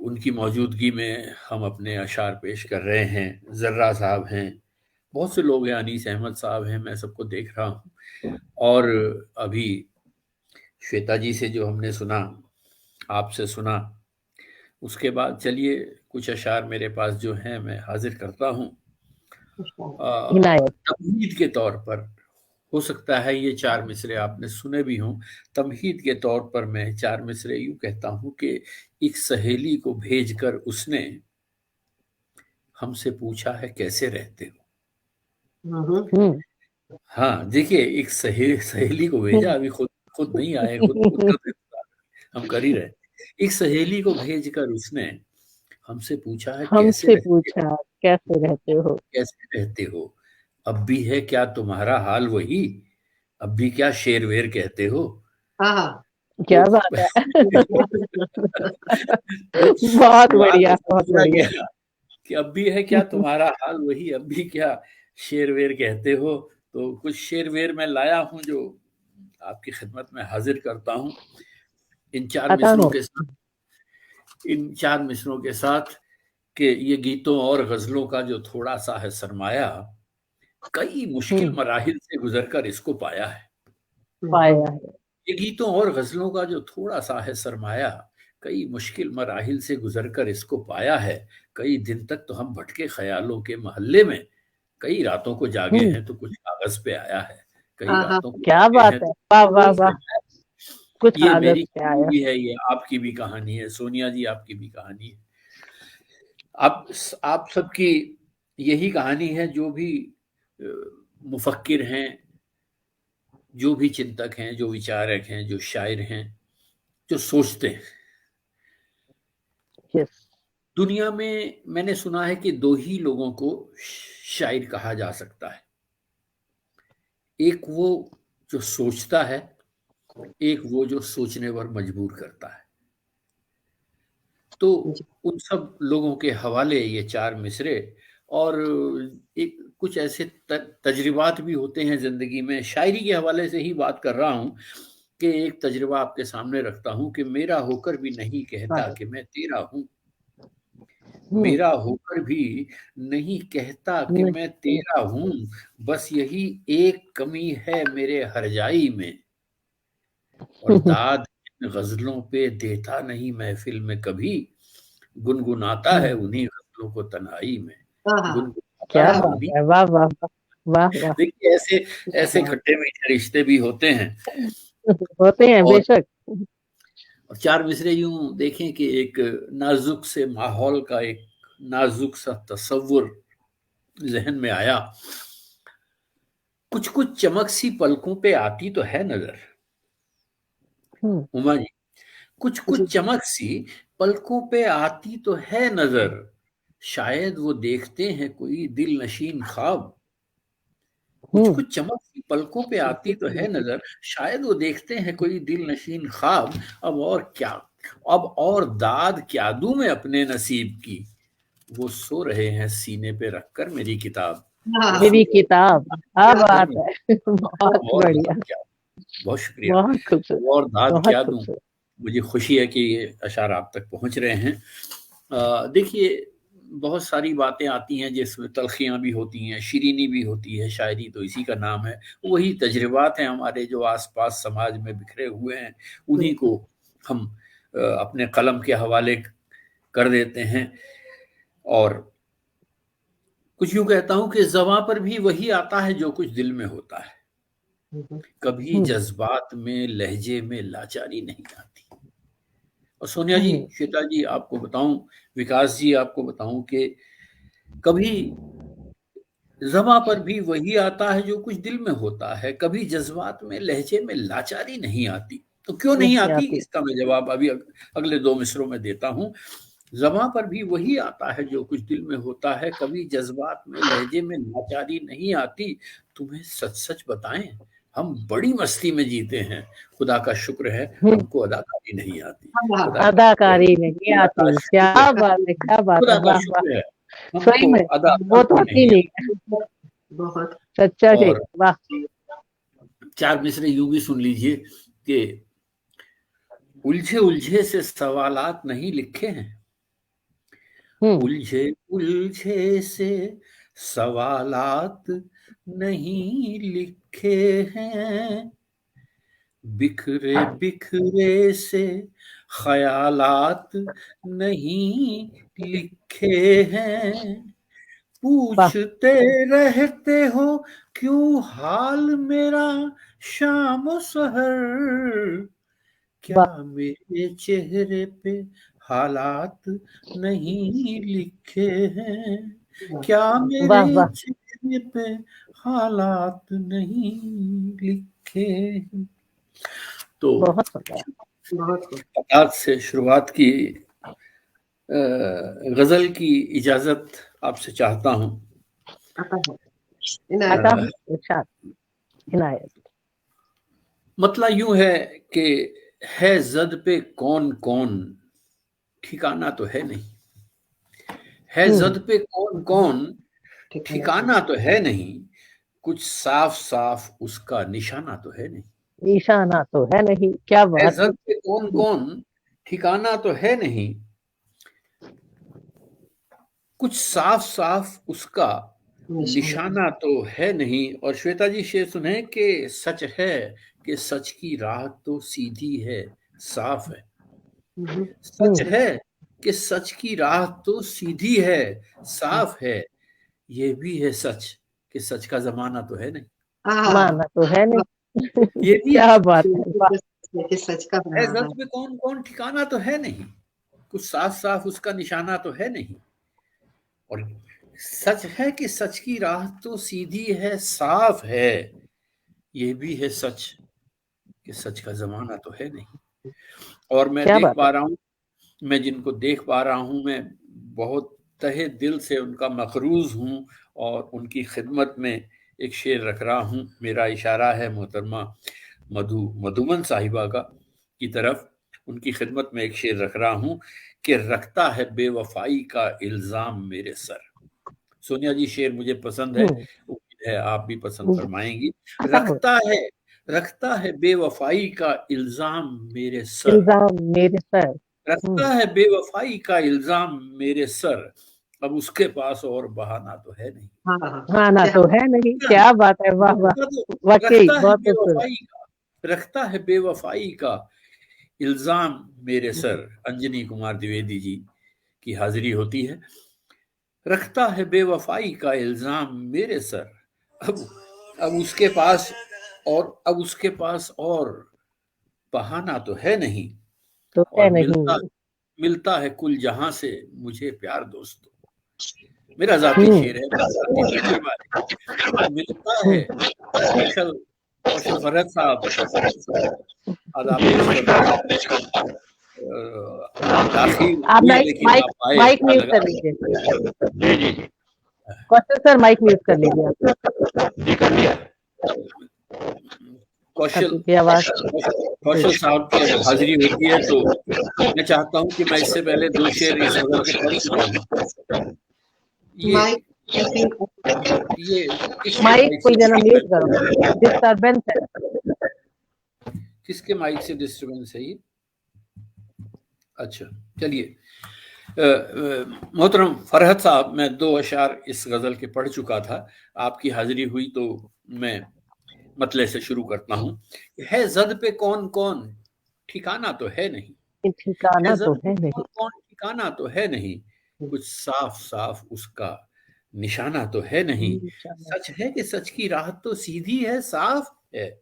उनकी मौजूदगी में हम अपने अशार पेश कर रहे हैं। जर्रा साहब हैं, बहुत से लोग हैं, अनीस अहमद साहब हैं, मैं सबको देख रहा हूँ। और अभी श्वेता जी से जो हमने सुना, आपसे सुना, उसके बाद चलिए कुछ अशार मेरे पास जो हैं मैं हाजिर करता हूँ। तमहीद के तौर पर हो सकता है ये 4 मिसरे आपने सुने भी हों। तमहीद के तौर पर मैं 4 मिसरे यूं कहता हूं कि एक सहेली को भेजकर उसने हमसे पूछा है कैसे रहते हो। हाँ देखिए, एक सहेली को भेजा, अभी खुद नहीं आए, खुद का हम कर ही रहे। एक सहेली को भेजकर उसने हमसे पूछा है हमसे पूछा कैसे रहते हो, कैसे रहते हो। अब भी है क्या तुम्हारा हाल वही, अब भी क्या शेर वेर कहते हो। हाँ क्या बात है। बहुत बढ़िया, बहुत बढ़िया। कि अब भी है क्या तुम्हारा हाल वही, अब भी क्या शेर वेर कहते हो। तो कुछ शेर वेर मैं लाया हूं जो आपकी खिदमत में हाजिर करता हूं इन 4 मिसरों के साथ कि ये गीतों और गजलों का जो थोड़ा सा है सरमाया, कई मुश्किल मराहिल से गुजरकर इसको पाया है। ये गीतों और गजलों का जो थोड़ा सा है सरमाया, कई मुश्किल मराहिल से गुजरकर इसको पाया है। कई दिन तक तो हम भटके ख्यालों के मोहल्ले में, कई रातों को जागे हैं तो कुछ कागज पे आया है। कई रातों को क्या बात है, वाह वाह वाह। कुछ ये मेरी कहानी भी है, ये आपकी भी कहानी है, सोनिया जी आपकी भी कहानी है, आप सबकी यही कहानी है। जो भी मुफक्किर हैं, जो भी चिंतक हैं, जो विचारक हैं, जो शायर हैं, जो सोचते हैं। दुनिया में मैंने सुना है कि 2 ही लोगों को शायर कहा जा सकता है, एक वो जो सोचता है, एक वो जो सोचने पर मजबूर करता है। तो उन सब लोगों के हवाले ये 4 मिसरे, और एक कुछ ऐसे तजर्बात भी होते हैं जिंदगी में। शायरी के हवाले से ही बात कर रहा हूं कि एक तजर्बा आपके सामने रखता हूं कि मेरा होकर भी नहीं कहता कि मैं तेरा हूं, मेरा होकर भी नहीं कहता कि मैं तेरा हूं, बस यही एक कमी है मेरे हरजाई में, और दाद इन गजलों पे देता नहीं महफिल में कभी, गुनगुनाता है उन्हीं गजलों को तन्हाई में, गुनगुनाता है उन्हीं। वाह वाह वाह वाह। देखिए ऐसे खट्टे मीठे रिश्ते भी होते हैं, बेशक। और 4 मिसरे यूं देखें कि एक नाजुक से माहौल का एक नाजुक सा तस्वुर जहन में आया। कुछ कुछ चमक सी पलकों पे आती तो है नजर, उमा जी, कुछ कुछ चमक सी पलकों पे आती तो है नजर, शायद वो देखते हैं कोई दिल नशीन ख्वाब। कुछ कुछ चमक सी पलकों पे आती तो है नजर, शायद वो देखते हैं कोई दिल नशीन ख्वाब। अब और दाद क्या दूं मैं अपने नसीब की, वो सो रहे हैं सीने पे रखकर मेरी किताब। मेरी किताब, क्या बात है। बहुत बढ़िया। बहुत शुक्रिया। बहुत खूबसूरत, और दाद बहुत क्या दूं, खूबसूरत। मुझे खुशी है कि ये अशार आप तक पहुंच रहे हैं। देखिए, बहुत सारी बातें आती हैं जिसमें तलखियां भी होती हैं, शीरीनी भी होती है। शायरी तो इसी का नाम है। वही तजर्बात हैं हमारे जो आसपास समाज में बिखरे हुए हैं, उन्हीं को हम अपने कलम के हवाले कर देते हैं। और कुछ यूं कहता हूं कि ज़बां पर भी वही आता है जो कुछ दिल में होता है। कभी जज्बात में, लहजे में लाचारी नहीं आती। और सोनिया जी, श्वेता जी, आपको बताऊं, विकास जी, आपको बताऊं कि कभी ज़बां पर भी वही आता है जो कुछ दिल में होता है। कभी जज्बात में, लहजे में लाचारी नहीं आती। तो क्यों नहीं आती, इसका मैं जवाब अभी अगले 2 मिसरों में देता हूं। ज़बां पर भी वही आता है जो कुछ दिल में होता है। कभी जज्बात में, लहजे में लाचारी नहीं आती। तुम्हें सच सच बताएं, हम बड़ी मस्ती में जीते हैं। खुदा का शुक्र है हमको अदाकारी नहीं आती। अदाकारी नहीं आती। क्या बात है, क्या बात है, वाह वाह, सही में वो तो आती नहीं, बहुत सच्चा है, वाह। 4 मिसरे यूं भी सुन लीजिए कि उलझे उलझे से सवालात नहीं लिखे हैं। उलझे उलझे से सवालात नहीं लिखे हैं। बिखरे बिखरे से ख्यालात नहीं लिखे हैं। पूछते रहते हो क्यों हाल मेरा शाम सहर। क्या मेरे चेहरे पे हालात नहीं लिखे हैं। क्या मेरे चेहरे पे हालात नहीं लिखे हैं। तो बहुत से शुरुआत की गजल की इजाजत आपसे चाहता हूं। मतलब यूं है कि है जद पे कौन कौन, ठिकाना तो है नहीं। है जद पे कौन कौन, ठिकाना तो है नहीं। कुछ साफ साफ उसका निशाना तो है नहीं। निशाना तो है नहीं, क्या बात है। जद पे कौन कौन, ठिकाना तो है नहीं। कुछ साफ साफ उसका निशाना तो है नहीं। और श्वेता जी शेर सुने कि सच है कि सच की राह तो सीधी है, साफ है। सच है कि सच की राह तो सीधी है, साफ है। ये भी है सच कि सच का जमाना तो है नहीं। माना तो है नहीं। ये भी क्या बात है, सच का जद पे कौन कौन, ठिकाना तो है नहीं। कुछ साफ साफ उसका निशाना तो है नहीं। और सच है कि सच की राह तो सीधी है, साफ है। ये भी है सच कि सच का जमाना तो है नहीं। और मैं देख पा रहा हूं, मैं जिनको देख पा रहा हूं, मैं बहुत तहे दिल से उनका मकरूज हूं और उनकी खिदमत में एक शेर रख रहा हूं। मेरा इशारा है मोहतरमा मधुमन साहिबा की तरफ। उनकी खिदमत में एक शेर रख रहा हूं कि रखता है बेवफाई का इल्जाम मेरे सर। सोनिया जी, शेर मुझे पसंद है, उम्मीद है आप भी पसंद फरमाएंगी। रखता है बेवफाई का इल्जाम मेरे सर। रखता है बेवफाई का इल्जाम मेरे सर। अब उसके पास और बहाना तो है नहीं। बहाना तो है नहीं, क्या बात है, वाह वाह, वाकई बहुत खूबसूरत। रखता है बेवफाई का इल्जाम मेरे सर। अंजनी कुमार द्विवेदी जी की हाजिरी होती है। रखता है बेवफाई का इल्जाम मेरे सर। अब उसके पास और बहाना तो है नहीं। तो और मिलता है कुल जहां से मुझे प्यार दोस्तों। मेरा जाती शेर है। मिलता है कौशल फरहत साहब, आप माइक म्यूट कर लीजिए। कौशल सर माइक म्यूट कर लीजिए आप। कौशल साहब की हाजिरी होती है तो मैं चाहता हूं कि मैं इससे पहले 2 शेर इस गजल के पढ़ चुका हूं। ये माइक कोई जना म्यूट करो, डिस्टर्बेंस है। किसके माइक से डिस्टरबेंस है ये? अच्छा चलिए, मोहतरम फरहत साहब, मैं 2 अशार इस गजल के पढ़ चुका था, आपकी हाजिरी हुई तो मैं मतले से शुरू करता हूँ। है जद पे कौन कौन ठिकाना तो है नहीं, ठिकाना तो है नहीं, कौन ठिकाना तो है नहीं, कुछ साफ साफ उसका निशाना तो है नहीं। सच है कि सच की राह तो सीधी है साफ है,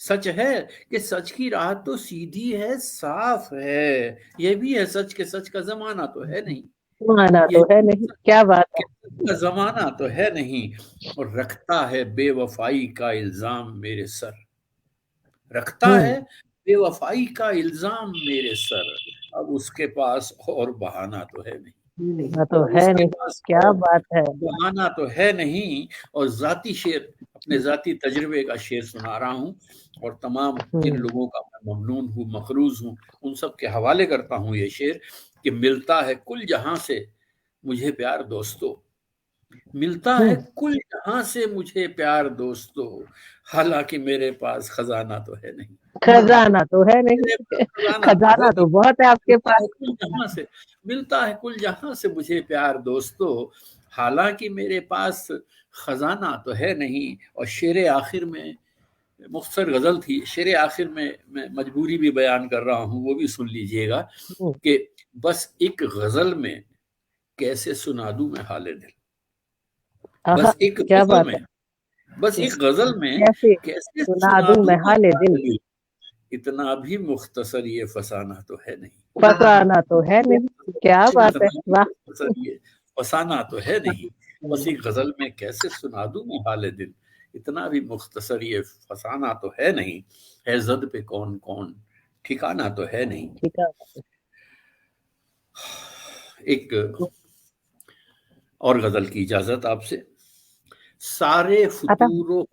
सच है कि सच की राह तो सीधी है साफ है, ये भी है सच के सच का जमाना तो है नहीं, जमाना तो है नहीं। क्या बात है, का जमाना तो है नहीं। और रखता है बेवफाई का इल्जाम मेरे सर, रखता है बेवफाई का इल्जाम मेरे सर, अब उसके पास और बहाना तो है नहीं, तो है नहीं। क्या बात है, बहाना तो है नहीं। और जाती शेर, अपने जाती तजुर्बे का शेर सुना रहा हूँ, और तमाम जिन लोगों का मैं ममनून हूँ, मखरूज हूँ, उन सब के हवाले करता हूँ ये शेर कि मिलता है कुल जहां से मुझे प्यार दोस्तों, मिलता है कुल जहां से मुझे प्यार दोस्तों, हालांकि मेरे पास खजाना तो है नहीं, खजाना तो है नहीं, खजाना तो बहुत है आपके पास। कुल जहां से मिलता है कुल जहां से मुझे प्यार दोस्तों, हालांकि मेरे पास खजाना तो है नहीं। और शेर आखिर में, मुख्तसर गजल थी, शेर आखिर में मैं मजबूरी भी बयान कर रहा हूँ, वो भी सुन लीजिएगा कि बस एक गजल में कैसे सुना दूं मैं हाले दिल, बस एक गजल में, बस एक गजल में कैसे सुना दूं मैं हाले दिल, इतना भी मुख्तसर ये फसाना तो है नहीं, फसाना तो है नहीं। क्या बात है, वाह, ये फसाना तो है नहीं, बस एक गजल में कैसे सुना दूं मैं हाले दिल, इतना भी मुख्तसर ये फसाना तो है नहीं, है जद पे कौन कौन ठिकाना तो है नहीं। एक और गजल की इजाजत आपसे। सारे फुतूरो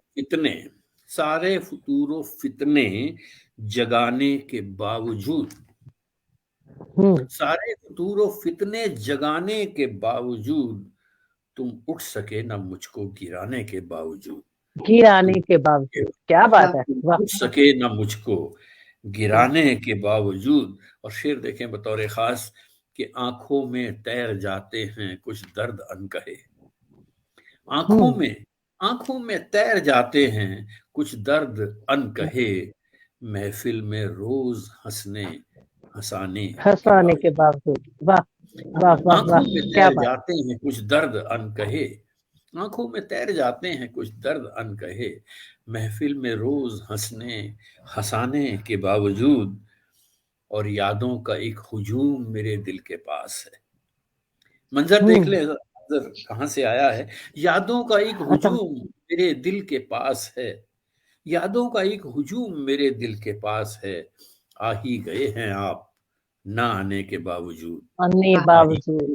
फितने जगाने के बावजूद, सारे फुतूरो फितने जगाने के बावजूद, तुम उठ सके ना मुझको गिराने के बावजूद, गिराने के बावजूद। क्या बात है, उठ सके ना मुझको गिराने के बावजूद। और शेर देखें बतौर खास कि आंखों में तैर जाते हैं कुछ दर्द अनकहे, आंखों में तैर जाते हैं कुछ दर्द अनकहे, महफिल में रोज हंसाने के बावजूद। वाह वाह वाह, आंखों में तैर जाते हैं कुछ दर्द अनकहे, आंखों में तैर जाते हैं कुछ दर्द अनकहे, महफिल में रोज हंसाने के बावजूद। और यादों का एक हुजूम मेरे दिल के पास है, मंजर देख ले कहां से आया है। यादों का एक हुजूम मेरे दिल के पास है, यादों का एक हुजूम मेरे दिल के पास है, आ ही गए हैं आप ना आने के बावजूद,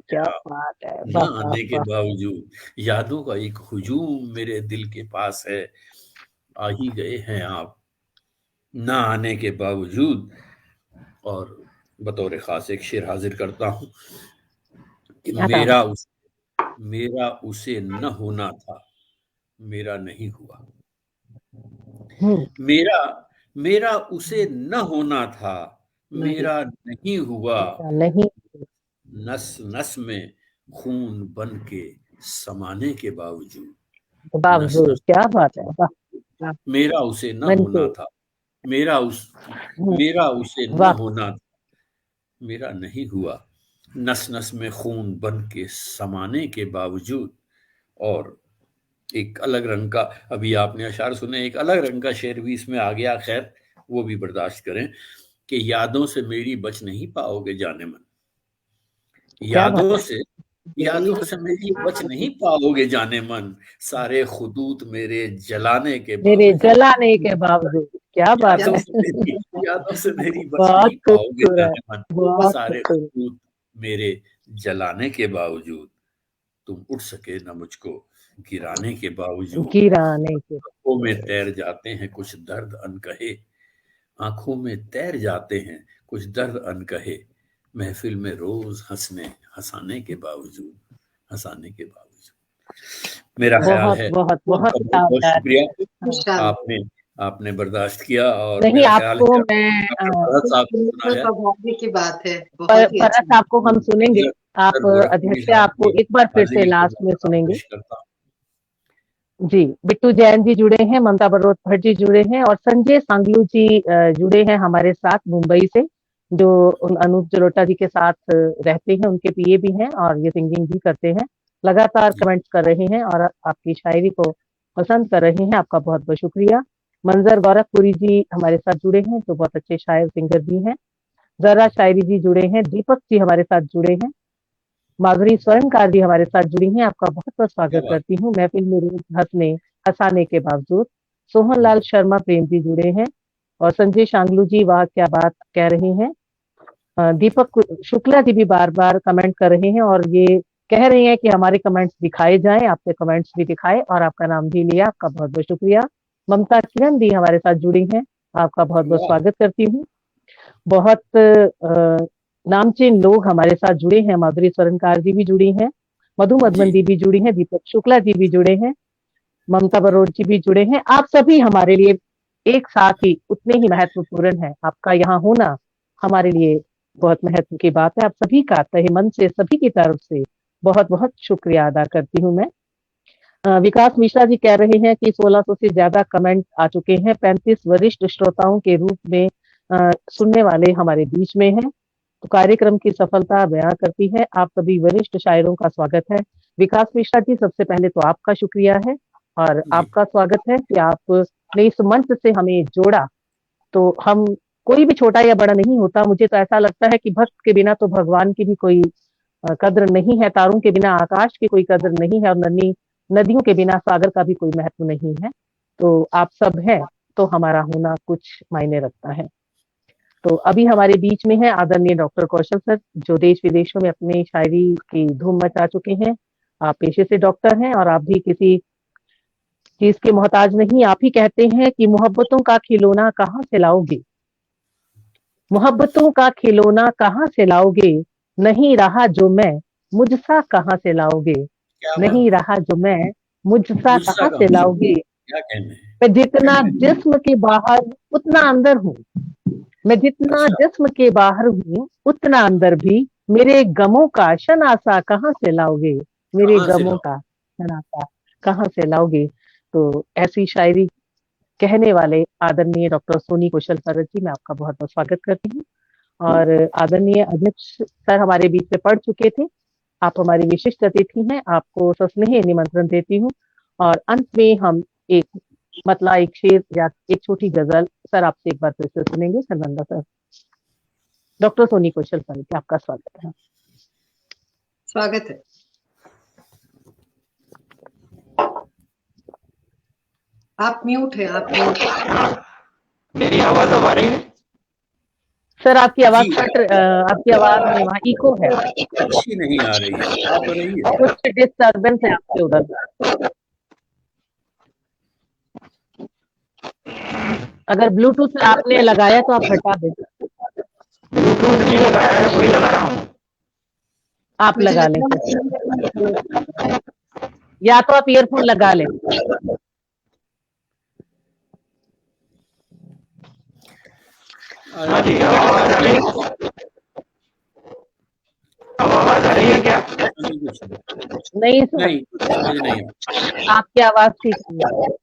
क्या बात है, ना आने के बावजूद, यादों का एक हुजूम मेरे दिल के पास है, आ ही गए हैं आप ना आने के बावजूद। और बतौर खास एक शेर हाजिर करता हूं कि मेरा उसे न होना था, मेरा नहीं हुआ, मेरा उसे न होना था, मेरा नहीं हुआ, नस नस में खून बन के समाने के बावजूद, क्या बात है, मेरा उसे न होना था, मेरा उसे न होना था, मेरा नहीं हुआ, नस नस में खून बन के समाने के बावजूद। और एक अलग रंग का, अभी आपने अशार सुने, एक अलग रंग का शेर भी इसमें आ गया, खैर वो भी बर्दाश्त करें कि यादों से मेरी बच नहीं पाओगे जाने मन, यादों से मेरी बच नहीं पाओगे जाने मन, सारे खुदूत मेरे जलाने के बावजूद। क्या बात है, यादों से मेरी बच नहीं पाओगे जाने मन, सारे खुदूत मेरे जलाने के बावजूद, तुम उठ सके ना मुझको गिराने के बावजूद, आंखों में तैर जाते हैं कुछ दर्द अनकहे, आंखों में तैर जाते हैं कुछ दर्द अनकहे, महफिल में रोज हंसाने के बावजूद, मेरा ख्याल है। बहुत शुक्रिया, आपने आपने बर्दाश्त किया और नहीं, मेरा ख्याल आपको है मैं डॉक्टर भरत साहब को सुना है। सौभाग्य की बात है, बहुत ही परस अच्छी आपको हम सुनेंगे। आप सर गोरखपुरी अध्यक्ष साहब आपको की एक बार फिर से हाजिरी को लास्ट में मैं सुनेंगे। पेश करता हूँ। जी, बिट्टू जैन जी जुड़े हैं, ममता बड़ौत भट्ट जी जुड़े हैं और संजय सांगलू जी जुड़े हैं हमारे साथ मुंबई से, जो अनूप जलोटा जी के साथ रहते हैं, उनके पीए भी हैं और ये सिंगिंग भी करते हैं। लगातार जी। कमेंट्स कर रहे हैं और आपकी शायरी को पसंद कर रहे हैं। आपका बहुत बहुत शुक्रिया। मंजर गोरखपुरी जी हमारे साथ जुड़े हैं, जो बहुत अच्छे शायर सिंगर भी हैं। जरा शायरी जी जुड़े हैं, दीपक जी हमारे साथ जुड़े हैं, माधुरी स्वर्णकार जी हमारे साथ जुड़ी हैं। आपका बहुत बहुत क्या स्वागत बात। करती हूँ। महफिल में रोज हंसाने के बावजूद। सोहन लाल शर्मा प्रेम जी जुड़े हैं और संजय शांगलू जी वाह क्या बात कह रहे हैं। दीपक शुक्ला जी भी बार बार कमेंट कर रहे हैं और ये कह रहे हैं कि हमारे कमेंट्स दिखाए जाएं। आपके कमेंट्स भी दिखाए और आपका नाम भी लिया। आपका बहुत बहुत शुक्रिया। ममता किरण दी हमारे साथ जुड़ी हैं, आपका बहुत बहुत वाह। स्वागत करती हूँ। बहुत नामचीन लोग हमारे साथ जुड़े हैं। माधुरी स्वर्णकार जी भी जुड़ी हैं, मधु मधुमन जी। दी भी जुड़ी हैं, दीपक शुक्ला जी भी जुड़े हैं, ममता बरोड़ जी भी जुड़े हैं। आप सभी हमारे लिए एक साथ ही उतने ही महत्वपूर्ण है। आपका यहाँ होना हमारे लिए बहुत महत्व की बात है। आप सभी का तहे मन से, सभी की तरफ से बहुत बहुत शुक्रिया अदा करती हूँ मैं। विकास मिश्रा जी कह रहे हैं कि 1600 से ज्यादा कमेंट आ चुके हैं। 35 वरिष्ठ श्रोताओं के रूप में सुनने वाले हमारे बीच में हैं, तो कार्यक्रम की सफलता बयां करती है। आप सभी वरिष्ठ शायरों का स्वागत है। विकास मिश्रा जी, सबसे पहले तो आपका शुक्रिया है और जी। आपका स्वागत है कि आपने इस मंच से हमें जोड़ा। तो हम, कोई भी छोटा या बड़ा नहीं होता। मुझे तो ऐसा लगता है कि भक्त के बिना तो भगवान की भी कोई कद्र नहीं है, तारों के बिना आकाश की कोई कद्र नहीं है और नदियों के बिना सागर का भी कोई महत्व नहीं है। तो आप सब हैं तो हमारा होना कुछ मायने रखता है। तो अभी हमारे बीच में है आदरणीय डॉक्टर कौशल सर, जो देश विदेशों में अपनी शायरी की धूम मचा चुके हैं। आप पेशे से डॉक्टर हैं और आप भी किसी चीज के मोहताज नहीं। आप ही कहते हैं कि मोहब्बतों का खिलौना कहाँ से लाओगे, मोहब्बतों का खिलौना कहाँ से लाओगे, नहीं रहा जो मैं मुझसा कहाँ से लाओगे, क्या बात। नहीं रहा जो मैं मुझसा मुझसा कहाँ से कहाँ लाओगे। क्या कहने हैं। मैं जितना जिस्म के बाहर उतना अंदर हूँ, मैं जितना अच्छा। जिस्म के बाहर हूँ उतना अंदर भी, मेरे गमों का शनासा कहाँ से लाओगे, मेरे कहाँ से गमों लाओ। का शनासा कहाँ से लाओगे। तो ऐसी शायरी कहने वाले आदरणीय डॉक्टर सोनी कौशल सर जी, मैं आपका बहुत बहुत स्वागत करती हूँ। और आदरणीय अध्यक्ष सर हमारे बीच में पढ़ चुके थे। आप हमारी विशिष्ट अतिथि हैं, आपको सस्नेह निमंत्रण देती हूँ। और अंत में हम एक एक शेर या एक छोटी गजल सर आपसे एक बार फिर से सुनेंगे। सर्वंदा सर, डॉक्टर सोनी कौशल सर जी, आपका स्वागत है। स्वागत है। आप म्यूट है, आप म्यूट। मेरी आवाज अब आ रही है? सर आपकी आवाज जी। आपकी आवाज में वहाँ इको है, अच्छी नहीं आ रही है। आप रही है। कुछ डिस्टर्बेंस है आपके उधर। अगर ब्लूटूथ आपने लगाया तो आप हटा दें। ब्लूटूथ नहीं लगाया है, वही लगा रहा हूँ। आप मुझे लगा लें लगता फिर, या तो आप ईयरफोन लगा लें। हाँ जी, अब आवाज आ रही है? अब आवाज आ रही है क्या? नहीं सर, नहीं, कुछ समझ नहीं आ। आपकी आवाज ठीक नहीं है।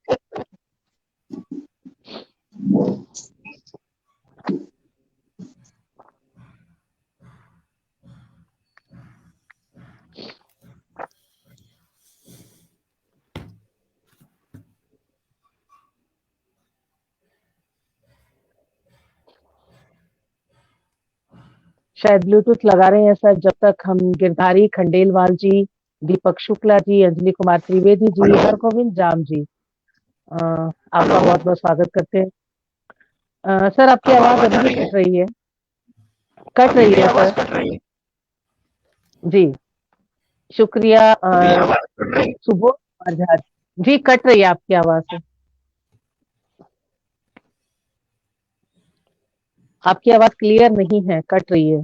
शायद ब्लूटूथ लगा रहे हैं सर। जब तक हम गिरधारी खंडेलवाल जी, दीपक शुक्ला जी, अंजलि कुमार त्रिवेदी जी, हरगोविंद जाम जी, आपका बहुत बहुत स्वागत करते हैं। सर आपकी आवाज अभी भी कट रही है, कट रही है आवाज सर कट रही है। जी। शुक्रिया आवाज कट रही है। सुबोध झा जी, कट रही है आपकी आवाज से। आपकी आवाज क्लियर नहीं है, कट रही है।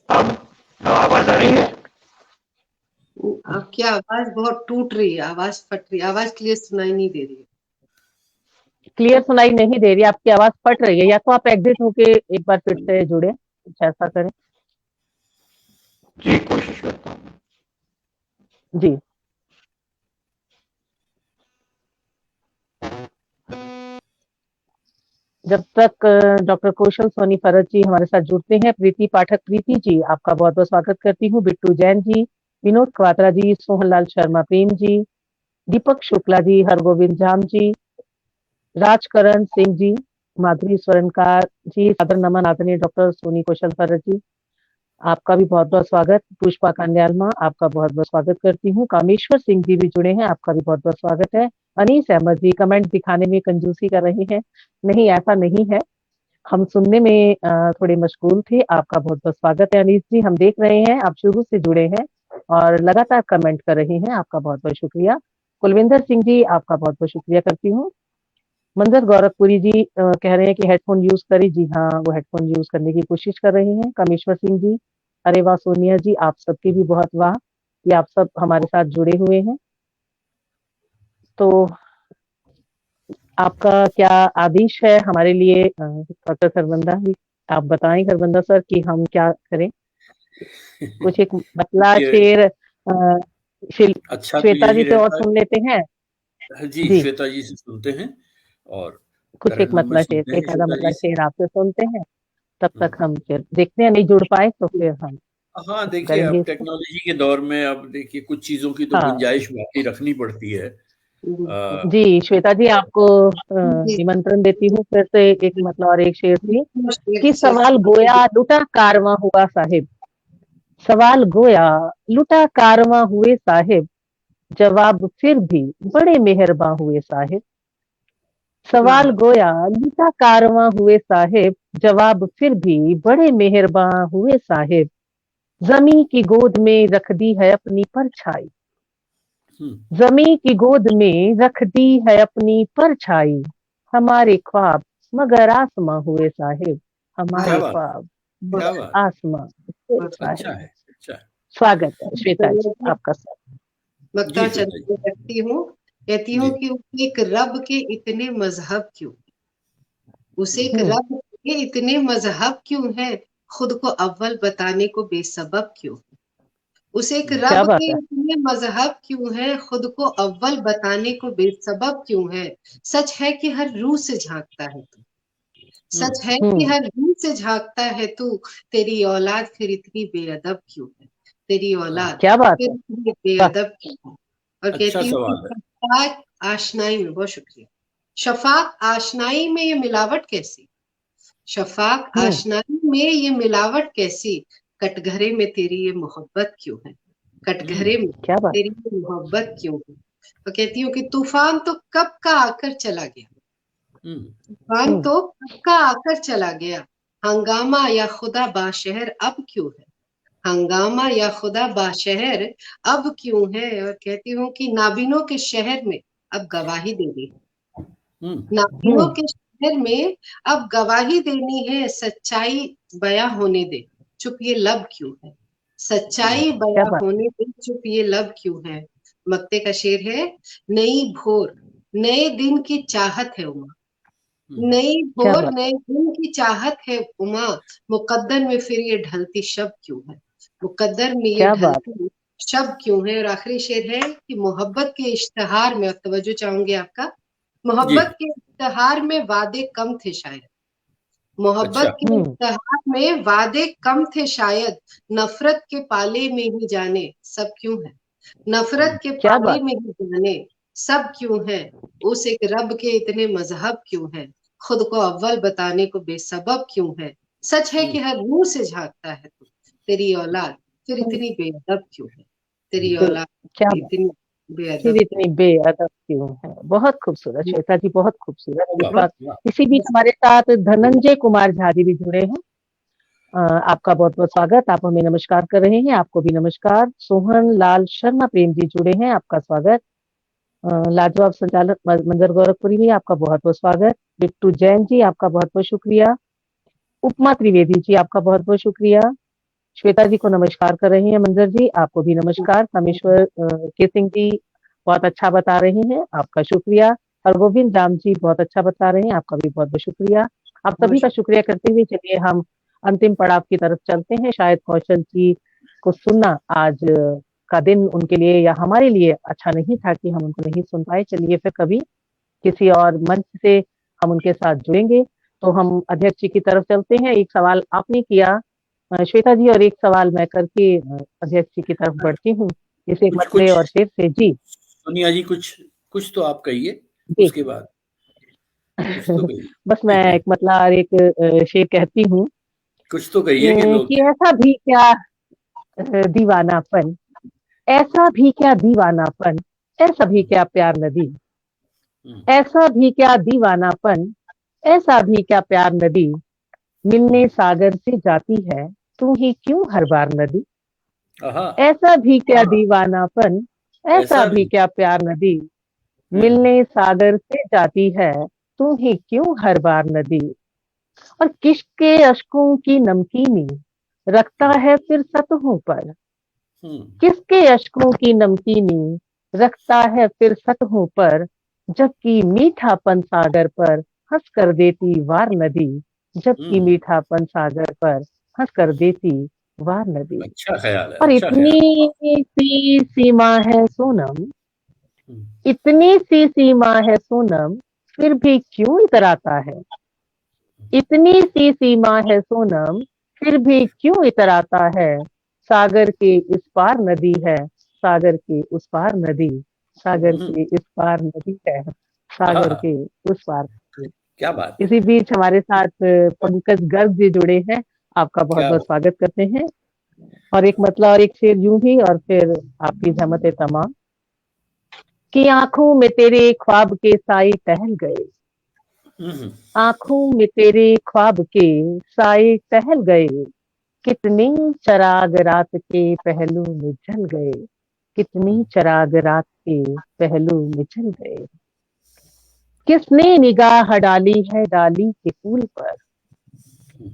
अब आवाज आ रही है? आपकी आवाज बहुत टूट रही है, आवाज फट रही है, आवाज क्लियर सुनाई नहीं दे रही है। क्लियर सुनाई नहीं दे रही, आपकी आवाज फट रही है, या तो आप एग्जिट होके एक बार फिर से जुड़े, कुछ ऐसा करें। जी कोशिश करता हूँ। जी। जब तक डॉक्टर कौशल सोनी फरत जी हमारे साथ जुड़ते हैं, प्रीति पाठक प्रीति जी आपका बहुत बहुत स्वागत करती हूँ, बिट्टू जैन जी, विनोद क्वात्रा जी, सोहनलाल शर्मा प्रेम जी, दीपक शुक्ला जी, हरगोविंद जाम जी, राजकरण सिंह जी, माधुरी स्वर्णकार जी, सादर नमन आदरणीय डॉक्टर सोनी कौशल फरत जी आपका भी बहुत बहुत स्वागत, पुष्पा कांड्यालमा आपका बहुत बहुत स्वागत करती हूँ, कामेश्वर सिंह जी भी जुड़े हैं, आपका भी बहुत बहुत स्वागत है। अनीस अहमद जी कमेंट दिखाने में कंजूसी कर रहे हैं, नहीं ऐसा नहीं है, हम सुनने में थोड़े मशगूल थे। आपका बहुत बहुत स्वागत है अनीस जी, हम देख रहे हैं आप शुरू से जुड़े हैं और लगातार कमेंट कर रहे हैं, आपका बहुत बहुत शुक्रिया। कुलविंदर सिंह जी आपका बहुत बहुत शुक्रिया करती हूँ। मंजर गौरखपुरी जी कह रहे हैं कि हेडफोन यूज करें, जी हाँ वो हेडफोन यूज करने की कोशिश कर रहे हैं। कामेश्वर सिंह जी, अरे वाह सोनिया जी, आप सबकी भी बहुत वाह कि आप सब हमारे साथ जुड़े हुए हैं। तो आपका क्या आदेश है हमारे लिए डॉक्टर खरबंदा जी, आप बताएं खरबंदा सर कि हम क्या करें। कुछ एक मतला शेर अच्छा तो श्वेता यही जी से और रहता सुन लेते हैं है जी, जी, श्वेता जी से सुनते हैं और कुछ एक तरन्नुम में मतला शेर, सुनते हैं एक आधा श्वेता मतला जी से। शेर आपसे सुनते हैं, तब तक हम फिर देखते हैं, नहीं जुड़ पाए तो फिर हम हाँ देखिए, करेंगे अब इसको। टेक्नोलॉजी के दौर में अब देखिए कुछ चीजों की तो हाँ गुंजाइश बाकी रखनी पड़ती है। जी, श्वेता जी आपको जी। निमंत्रण देती हूँ फिर से एक मतलब और एक शेर थी कि शेर सवाल गोया लुटा कारवां हुआ साहिब, सवाल गोया लुटा कारवां हुए साहिब, जवाब फिर भी बड़े मेहरबान हुए साहिब, सवाल गोया लुटा कारवां हुए साहिब, जवाब फिर भी बड़े मेहरबान हुए साहिब, जमी की गोद में रख दी है अपनी परछाई, जमी की गोद में रख दी है अपनी परछाई, हमारे ख्वाब मगर आसमां हुए साहिब, हमारे क्या बात ख्वाब क्या मगर बात, आसमां हुए अच्छा साहिब। है, अच्छा है। स्वागत है श्वेता जी आपका सर। मक्ता जी श्वेता चंद जी। रखती हूँ, कहती हूँ जी कि एक रब के इतने मजहब क्यों, उसे एक हम्म, रब के इतने मजहब क्यों है, खुद को अव्वल बताने को बेसबब क्यों, उसे एक क्या रब बात के है, इतने मजहब क्यों है, खुद को अव्वल बताने को बेसबब क्यों है, सच है कि हर रूह से झांकता है तू, सच है कि हर रूह से झांकता है तू, तेरी औलाद फिर इतनी बेअदब क्यों है, तेरी औलाद क्या बात फिर है, इतनी वाह, बेअदब क्यों है। और अच्छा कहती हूँ कि सवाल है। शफाक आशनाई में, बहुत शुक्रिया, शफाक आशनाई में ये मिलावट कैसी, शफाक आशनाई में ये मिलावट कैसी, कटघरे में तेरी ये मोहब्बत क्यों है, कटघरे में क्या बात, तेरी ये मोहब्बत क्यों है। तो कहती हूँ कि तूफान तो कब का आकर चला गया, तूफान हम्म, तो कब का आकर चला गया, हंगामा या खुदा बाशहर अब क्यों है, हंगामा या खुदा बाशहर अब क्यों है। और कहती हूँ कि नाबिनों के शहर में अब गवाही देनी है, नाबिनों के शहर में अब गवाही देनी है, सच्चाई बयां होने दे, चुप ये लब क्यों है, सच्चाई क्या बयां बात, होने दे, चुप ये लब क्यों है। मक्ते का शेर है, नई भोर नए दिन की चाहत है उमा, नई क्या भोर बात, नए दिन की चाहत है उमा, मुकद्दर में फिर ये ढलती शब क्यों है, मुकद्दर में ये क्या बात, ढलती शब क्यों है। और आखिरी शेर है कि मोहब्बत के इश्तहार में, अब तवज्जो चाहूंगी आपका, जी मोहब्बत के इश्तहार में वादे कम थे शायद, अच्छा। मोहब्बत के इश्तहार में वादे कम थे शायद, नफरत के पाले में ही जाने सब क्यों है, नफरत के क्या पाले बात, में ही जाने सब क्यों है, उस एक रब के इतने मजहब क्यों है, खुद को अव्वल बताने को बेसबब क्यों है, सच है कि हर रूह से झांकता है तू, तेरी औलाद फिर इतनी बेअदब क्यों है, तेरी औलाद क्या फिर बात, इतनी फिर बेअदब इतनी बेअदब क्यों है। बहुत खूबसूरत श्वेता जी, बहुत खूबसूरत। इस वाह बात वाह। इसी बीच हमारे साथ धनंजय कुमार झा जी भी जुड़े हैं, आपका बहुत बहुत स्वागत, आप हमें नमस्कार कर रहे हैं, आपको भी नमस्कार। सोहन लाल शर्मा प्रेम जी जुड़े हैं, आपका स्वागत। लाजवाब संचालक मंजर गौरखपुरी भी आपका बहुत बहुत स्वागत। बिट्टू जैन जी आपका बहुत बहुत शुक्रिया। उपमा त्रिवेदी जी आपका बहुत बहुत शुक्रिया। श्वेता जी को नमस्कार कर रही हैं। मंजर जी आपको भी नमस्कार। कामेश्वर के सिंह जी बहुत अच्छा बता रहे हैं, आपका शुक्रिया। हरगोविंद राम जी बहुत अच्छा बता रहे हैं, आपका भी बहुत बहुत शुक्रिया। आप सभी का शुक्रिया करते हुए चलिए हम अंतिम पड़ाव की तरफ चलते हैं। शायद कौशल जी को सुनना आज का दिन उनके लिए या हमारे लिए अच्छा नहीं था कि हम उनको नहीं सुन पाए। चलिए फिर कभी किसी और मंच से हम उनके साथ जुड़ेंगे। तो हम अध्यक्ष जी की तरफ चलते हैं। एक सवाल आपने किया श्वेता जी और एक सवाल मैं करके अध्यक्ष जी की तरफ बढ़ती हूँ। इसे एक मसले और शेर से जी सोनिया जी कुछ कुछ तो आप कहिए, उसके बाद कुछ तो कहिए। बस मैं एक मतला और एक शेर कहती हूँ। कुछ तो कहिए कि लोग कि ऐसा भी क्या दीवानापन, ऐसा भी क्या दीवानापन, ऐसा भी क्या प्यार नदी, ऐसा भी क्या दीवानापन, ऐसा भी क्या प्यार नदी, मिलने सागर से जाती है तू ही क्यों हर बार नदी। ऐसा भी क्या दीवानापन, ऐसा भी क्या प्यार नदी, मिलने सागर से जाती है तू ही क्यों हर बार नदी। और किसके अश्कों की नमकीनी रखता है फिर सतहों पर, किसके अश्कों की नमकीनी रखता है फिर सतहों पर, जबकि मीठापन सागर पर हंस कर देती वार नदी, जबकि मीठापन सागर पर हंस कर देती वार नदी। अच्छा ख्याल है। और इतनी सी सीमा है सोनम, इतनी सी सीमा है सोनम, फिर भी क्यों इतराता है, इतनी सी सीमा है सोनम, फिर भी क्यों इतराता है। सागर के इस पार नदी है, सागर के उस पार नदी, सागर के इस पार नदी है, सागर के उस पार नदी। क्या बात। इसी बीच हमारे साथ पंकज गर्ग जी जुड़े हैं, आपका बहुत बहुत स्वागत करते हैं। और एक मतला और एक शेर यूं ही और फिर आपकी जहमत तमाम। कि आंखों में तेरे ख्वाब के साए टहल गए, आंखों में तेरे ख्वाब के साए टहल गए, कितने चराग रात के पहलू में जल गए, कितने चराग रात के पहलू में जल गए। किसने निगाह डाली है डाली के फूल पर,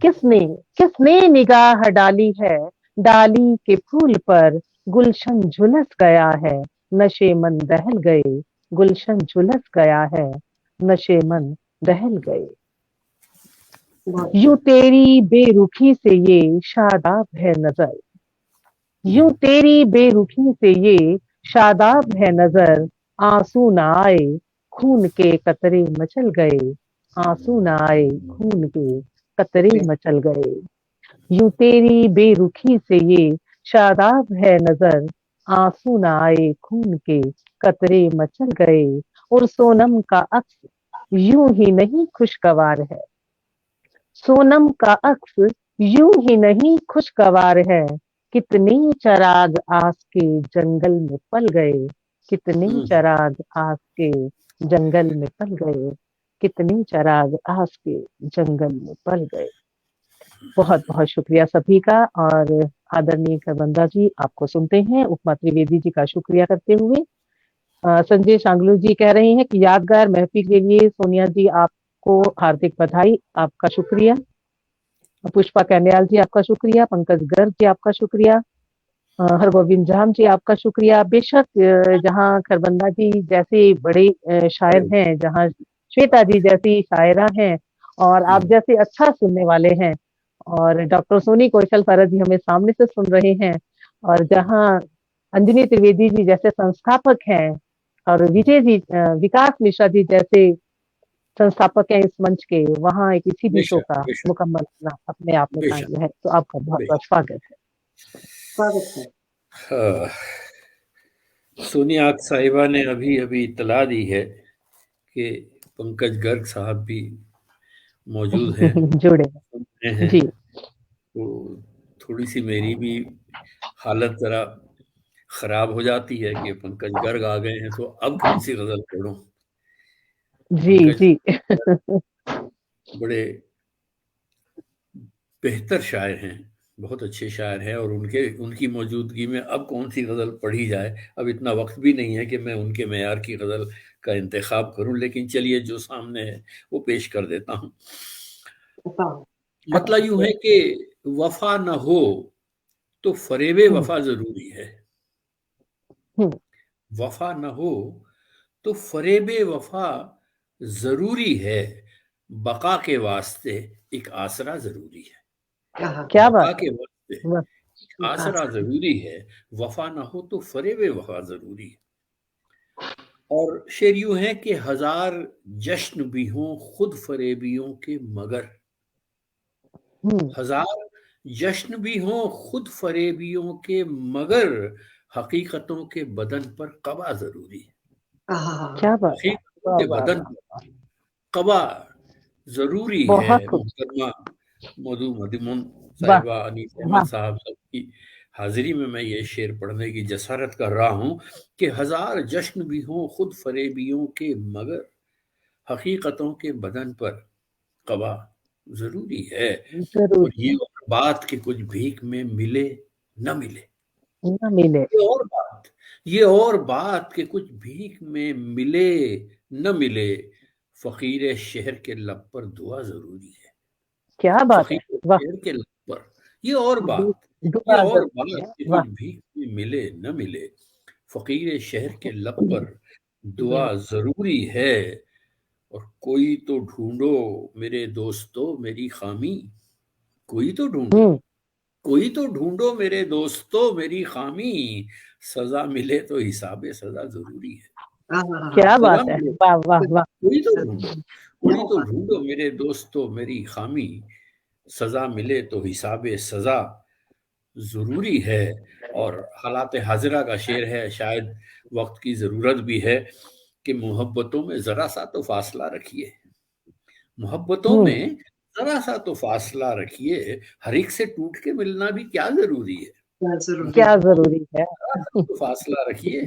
किसने किसने निगाह डाली है डाली के फूल पर, गुलशन झुलस गया है नशे मन दहल गए, गुलशन झुलस गया है नशे मन दहल गए। यूं तेरी बेरुखी से ये शादाब है नजर, यूं तेरी बेरुखी से ये शादाब है नजर, आंसू न आए खून के कतरे मचल गए, आंसू न आए खून के कतरे मचल गए। यूं तेरी बेरुखी से ये शादाब है नजर, आंसू न आए खून के कतरे मचल गए। और सोनम का अक्स यूं ही नहीं खुशगवार है, सोनम का अक्स यूं ही नहीं खुशगवार है, कितने चराग आस के जंगल में पल गए, कितने चराग आस के जंगल में पल गए, कितने चराग आस के जंगल में पल गए। बहुत बहुत शुक्रिया सभी का। और आदरणीय खरबंदा जी आपको सुनते हैं। उपमा त्रिवेदी जी का शुक्रिया करते हुए संजय शांगलू जी कह रहे हैं कि यादगार महफिल के लिए सोनिया जी आपको हार्दिक बधाई, आपका शुक्रिया। पुष्पा कैंडियाल जी आपका शुक्रिया, पंकज गर्ग जी आपका शुक्रिया, हरगोविंद जाम जी आपका शुक्रिया। बेशक जहाँ खरबंदा जी जैसे बड़े शायर हैं, जहाँ श्वेता जी जैसी शायरा हैं और आप जैसे अच्छा सुनने वाले हैं, और डॉक्टर सोनी कौशल फरज जी हमें सामने से सुन रहे हैं, और जहाँ अंजनी त्रिवेदी जी जैसे संस्थापक हैं, और विजय जी विकास मिश्रा जी जैसे संस्थापक हैं इस मंच के, वहाँ एक इसी भी शो का मुकम्मल अपने आप में कार्य है। तो आपका बहुत बहुत स्वागत है। सोनिया साहिबा ने अभी अभी इत्तला दी है कि पंकज गर्ग साहब भी मौजूद हैं, जुड़े हैं। जी। तो थोड़ी सी मेरी भी हालत जरा खराब हो जाती है कि पंकज गर्ग आ गए हैं, तो अब कौन सी गजल पढ़ूं। जी जी बड़े बेहतर शायर हैं, बहुत अच्छे शायर हैं, और उनकी मौजूदगी में अब कौन सी गजल पढ़ी जाए। अब इतना वक्त भी नहीं है कि मैं उनके मेयार की गजल का इंतखाब करूं, लेकिन चलिए जो सामने है वो पेश कर देता हूं। मतलब यूं है कि वफा न हो तो फरेबे वफा जरूरी है। वफा न हो तो फरेबे वफा जरूरी है। बका के वास्ते एक आसरा जरूरी है। क्या बका बात के वास्ते वाह, एक आसरा जरूरी है। वफा न हो तो फरेबे वफा जरूरी है। और शेर यूं है कि हजार जश्न भी हों खुद फरेबियों के मगर, हजार जश्न भी हों खुद फरेबियों के मगर, हकीकतों के बदन पर कबा जरूरी है। क्या बात है, हकीकतों वाह के वाह बदन वाह, पर कबा जरूरी है। बहुत खूब, मोहतरमा मधु मदिमुन वाह साहिबा, अनीस वाह, अहमद साहब सबकी हाजिरी में मैं ये शेर पढ़ने की जसारत कर रहा हूं कि हजार जश्न भी हों खुद फरेबियों के मगर, हकीकतों के बदन पर कबा जरूरी है। जरूर और ये और बात कि कुछ भीख में मिले न मिले, न मिले, ये और बात कि कुछ भीख में मिले न मिले, फकीर शहर के लब पर दुआ जरूरी है। क्या बात है, फकीर वाह, शहर के लब पर ये और बात, ये दुआ और जरूरी है, बात कि वाह, कुछ भीख में मिले न मिले, फकीर शहर के लब पर दुआ जरूरी है। और कोई तो ढूंढो मेरे दोस्तों मेरी खामी, कोई तो ढूंढो, कोई तो ढूंढो मेरे दोस्तों मेरी खामी, सजा मिले तो हिसाबे सजा जरूरी है। क्या सजा बात है, मिले, वाह वाह वाह, कोई तो ढूंढो, कोई तो ढूंढो मेरे दोस्तों मेरी खामी, सजा मिले तो हिसाबे सजा जरूरी है। और हालात हाजिरा का शेर है, शायद वक्त की जरूरत भी है कि मोहब्बतों में जरा सा तो फासला रखिए, मोहब्बतों में जरा सा तो फासला रखिए, हर एक से टूट के मिलना भी क्या जरूरी है। क्या जरूरी है, जरा सा तो फासला रखिए,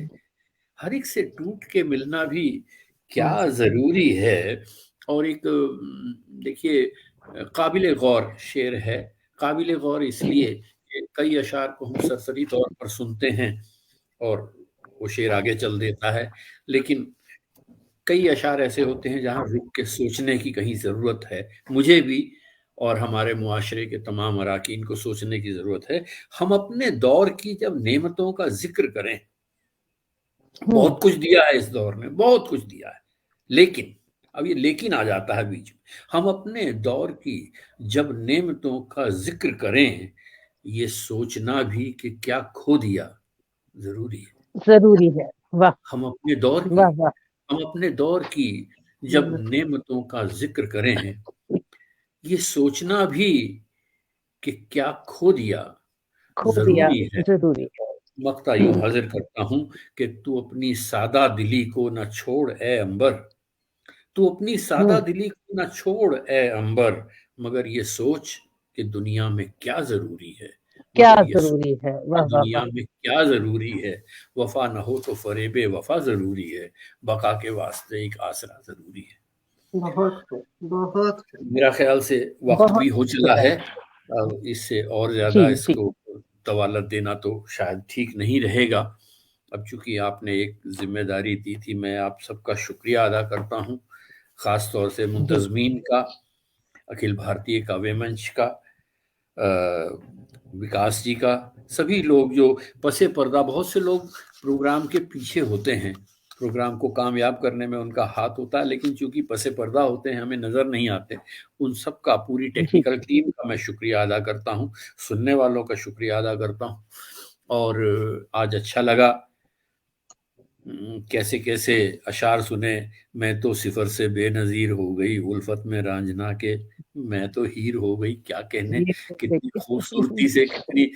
हर एक से टूट के मिलना भी क्या जरूरी है। और एक देखिए काबिल गौर शेर है, काबिल गौर इसलिए कि कई अशार को हम सरसरी तौर पर सुनते हैं और वो शेर आगे चल देता है, लेकिन कई अशार ऐसे होते हैं जहां रुक के सोचने की कहीं जरूरत है, मुझे भी और हमारे मुआशरे के तमाम अराकीन को सोचने की जरूरत है। हम अपने दौर की जब नेमतों का जिक्र करें, बहुत कुछ दिया है इस दौर ने, बहुत कुछ दिया है, लेकिन अब ये लेकिन आ जाता है बीच में, हम अपने दौर की जब नेमतों का जिक्र करें, ये सोचना भी कि क्या खो दिया जरूरी है। जरूरी है, वाह हम अपने दौर की, वाह वाह, हम अपने दौर की जब नेमतों का जिक्र करें, ये सोचना भी कि क्या खो दिया खो दिया जरूरी है। जरूरी है, मक्ता यूं हाजिर करता हूं कि तू अपनी सादा दिली को न छोड़ ए अंबर, तू अपनी सादा दिली को न छोड़ ए अंबर, मगर ये सोच कि दुनिया में क्या जरूरी है, क्या मगर ये सोच जरूरी है, वाह वाह दुनिया वाह, में क्या जरूरी है। वफा न हो तो फरेबे वफा जरूरी है, बका के वास्ते एक आसरा जरूरी है। बहुत खूब, बहुत खूब। मेरा ख्याल से वक्त बहुत भी हो चला है, अब इससे और ज्यादा जी जी, इसको तवालत देना तो शायद ठीक नहीं रहेगा। अब चूंकि आपने एक जिम्मेदारी दी थी, मैं आप सबका शुक्रिया अदा करता हूँ, खास तौर से मुंतजमीन का, अखिल भारतीय काव्य मंच का, विकास जी का, सभी लोग जो पसे पर्दा, बहुत से लोग प्रोग्राम के पीछे होते हैं, प्रोग्राम को कामयाब करने में उनका हाथ होता है, लेकिन चूंकि पसे पर्दा होते हैं हमें नजर नहीं आते, उन सब का, पूरी टेक्निकल टीम का मैं शुक्रिया अदा करता हूँ, सुनने वालों का शुक्रिया अदा करता हूँ। और आज अच्छा लगा, कैसे कैसे अशार सुने, मैं तो सिफर से बेनजीर हो गई उल्फत में रांझना के, मैं तो हीर हो गई, क्या कहने, कितनी खूबसूरती से, कितनी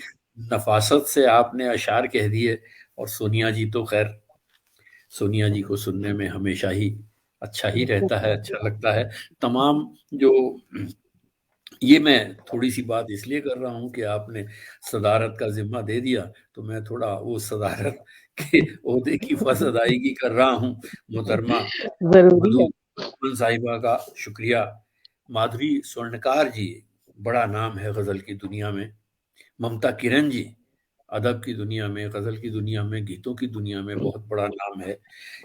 नफासत से आपने अशार कह दिए। और सोनिया जी तो खैर, सोनिया जी को सुनने में हमेशा ही अच्छा ही रहता है, अच्छा लगता है। तमाम जो, ये मैं थोड़ी सी बात इसलिए कर रहा हूँ कि आपने सदारत का जिम्मा दे दिया, तो मैं थोड़ा वो सदारत के ओहदे की फर्ज अदायगी कर रहा हूँ। मोहतरमा जरूरी मधु है, अमन साहिबा का शुक्रिया, माधुरी स्वर्णकार जी, बड़ा नाम है गजल की दुनिया में, ममता किरण जी, अदब की दुनिया में, गजल की दुनिया में, गीतों की दुनिया में बहुत बड़ा नाम है,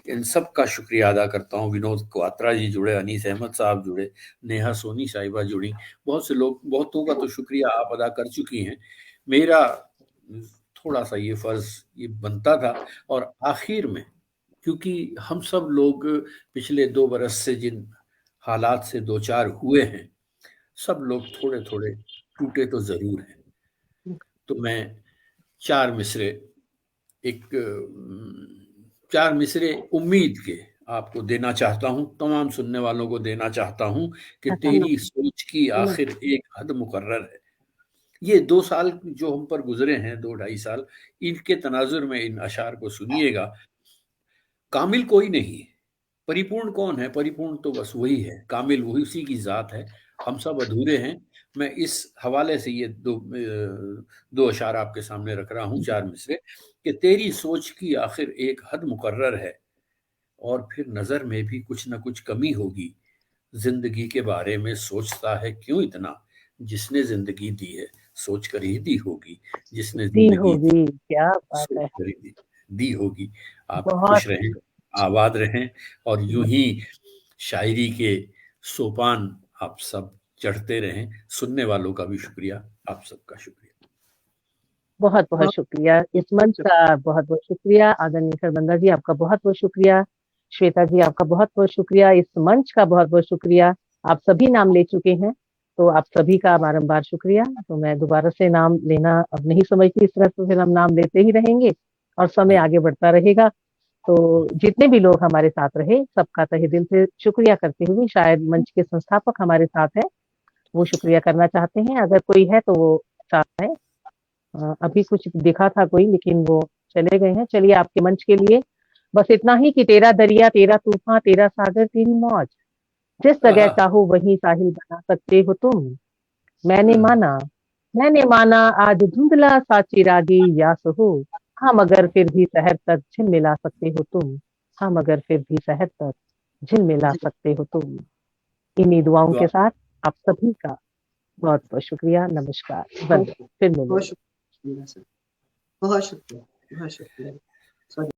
इन सब का शुक्रिया अदा करता हूँ। विनोद क्वात्रा जी जुड़े, अनीस अहमद साहब जुड़े, नेहा सोनी साहिबा जुड़ी, बहुत से लोग, बहुतों का तो शुक्रिया आप अदा कर चुकी हैं। मेरा थोड़ा सा ये फर्ज ये बनता था। और आखिर में क्योंकि हम सब लोग पिछले 2 बरस से जिन हालात से दो चार हुए हैं, सब लोग थोड़े थोड़े टूटे तो जरूर हैं। तो मैं 4 मिसरे एक 4 मिसरे उम्मीद के आपको देना चाहता हूं, तमाम सुनने वालों को देना चाहता हूं कि तेरी सोच की आखिर एक हद मुकर्रर है। ये 2 साल जो हम पर गुजरे हैं, 2-2.5 साल, इनके तनाजुर में इन अशार को सुनिएगा। कामिल कोई नहीं है, परिपूर्ण कौन है? परिपूर्ण तो बस वही है, कामिल वही, उसी की जात है। हम सब अधूरे हैं। मैं इस हवाले से ये दो अशार आपके सामने रख रहा हूँ, 4 मिसरे, कि तेरी सोच की आखिर एक हद मुकर्रर है और फिर नजर में भी कुछ न कुछ कमी होगी। जिंदगी के बारे में सोचता है क्यों इतना, जिसने जिंदगी दी है सोच कर ही दी होगी, जिसने दी जिंदगी होगी। क्या बात सोच है, कर ही दी होगी। आप बहुत खुश रहें, आबाद रहें और यूं ही शायरी के सोपान आप सब चढ़ते रहें। सुनने वालों का भी शुक्रिया, आप सबका शुक्रिया। बहुत बहुत शुक्रिया इस मंच का, बहुत बहुत शुक्रिया आदरणीय खरबंदा जी, आपका बहुत बहुत शुक्रिया। श्वेता जी, आपका बहुत बहुत शुक्रिया। इस मंच का बहुत बहुत शुक्रिया। आप सभी नाम ले चुके हैं, तो आप सभी का बारंबार शुक्रिया। तो मैं दोबारा से नाम लेना अब नहीं समझती, इस तरह से फिर हम नाम लेते ही रहेंगे और समय आगे बढ़ता रहेगा। तो जितने भी लोग हमारे साथ रहे, सबका तहे दिल से शुक्रिया करते हुए, शायद मंच के संस्थापक हमारे साथ है, वो शुक्रिया करना चाहते हैं। अगर कोई है तो वो साथ है। अभी कुछ दिखा था कोई, लेकिन वो चले गए हैं। चलिए, आपके मंच के लिए बस इतना ही कि तेरा दरिया, तेरा तूफान, तेरा सागर, तेरी मौज, जिस जगह चाहो वहीं साहिल बना सकते हो तुम। मैंने माना आज धुंधला सा चिरागी यास हो, हाँ मगर फिर भी शहर तक झिलमिला सकते हो तुम। हाँ मगर फिर भी शहर तक झिलमिला सकते हो तुम। इन्हीं दुआओं के साथ आप सभी का बहुत बहुत शुक्रिया। नमस्कार, फिर मिलेंगे। बहुत शुक्रिया, बहुत शुक्रिया।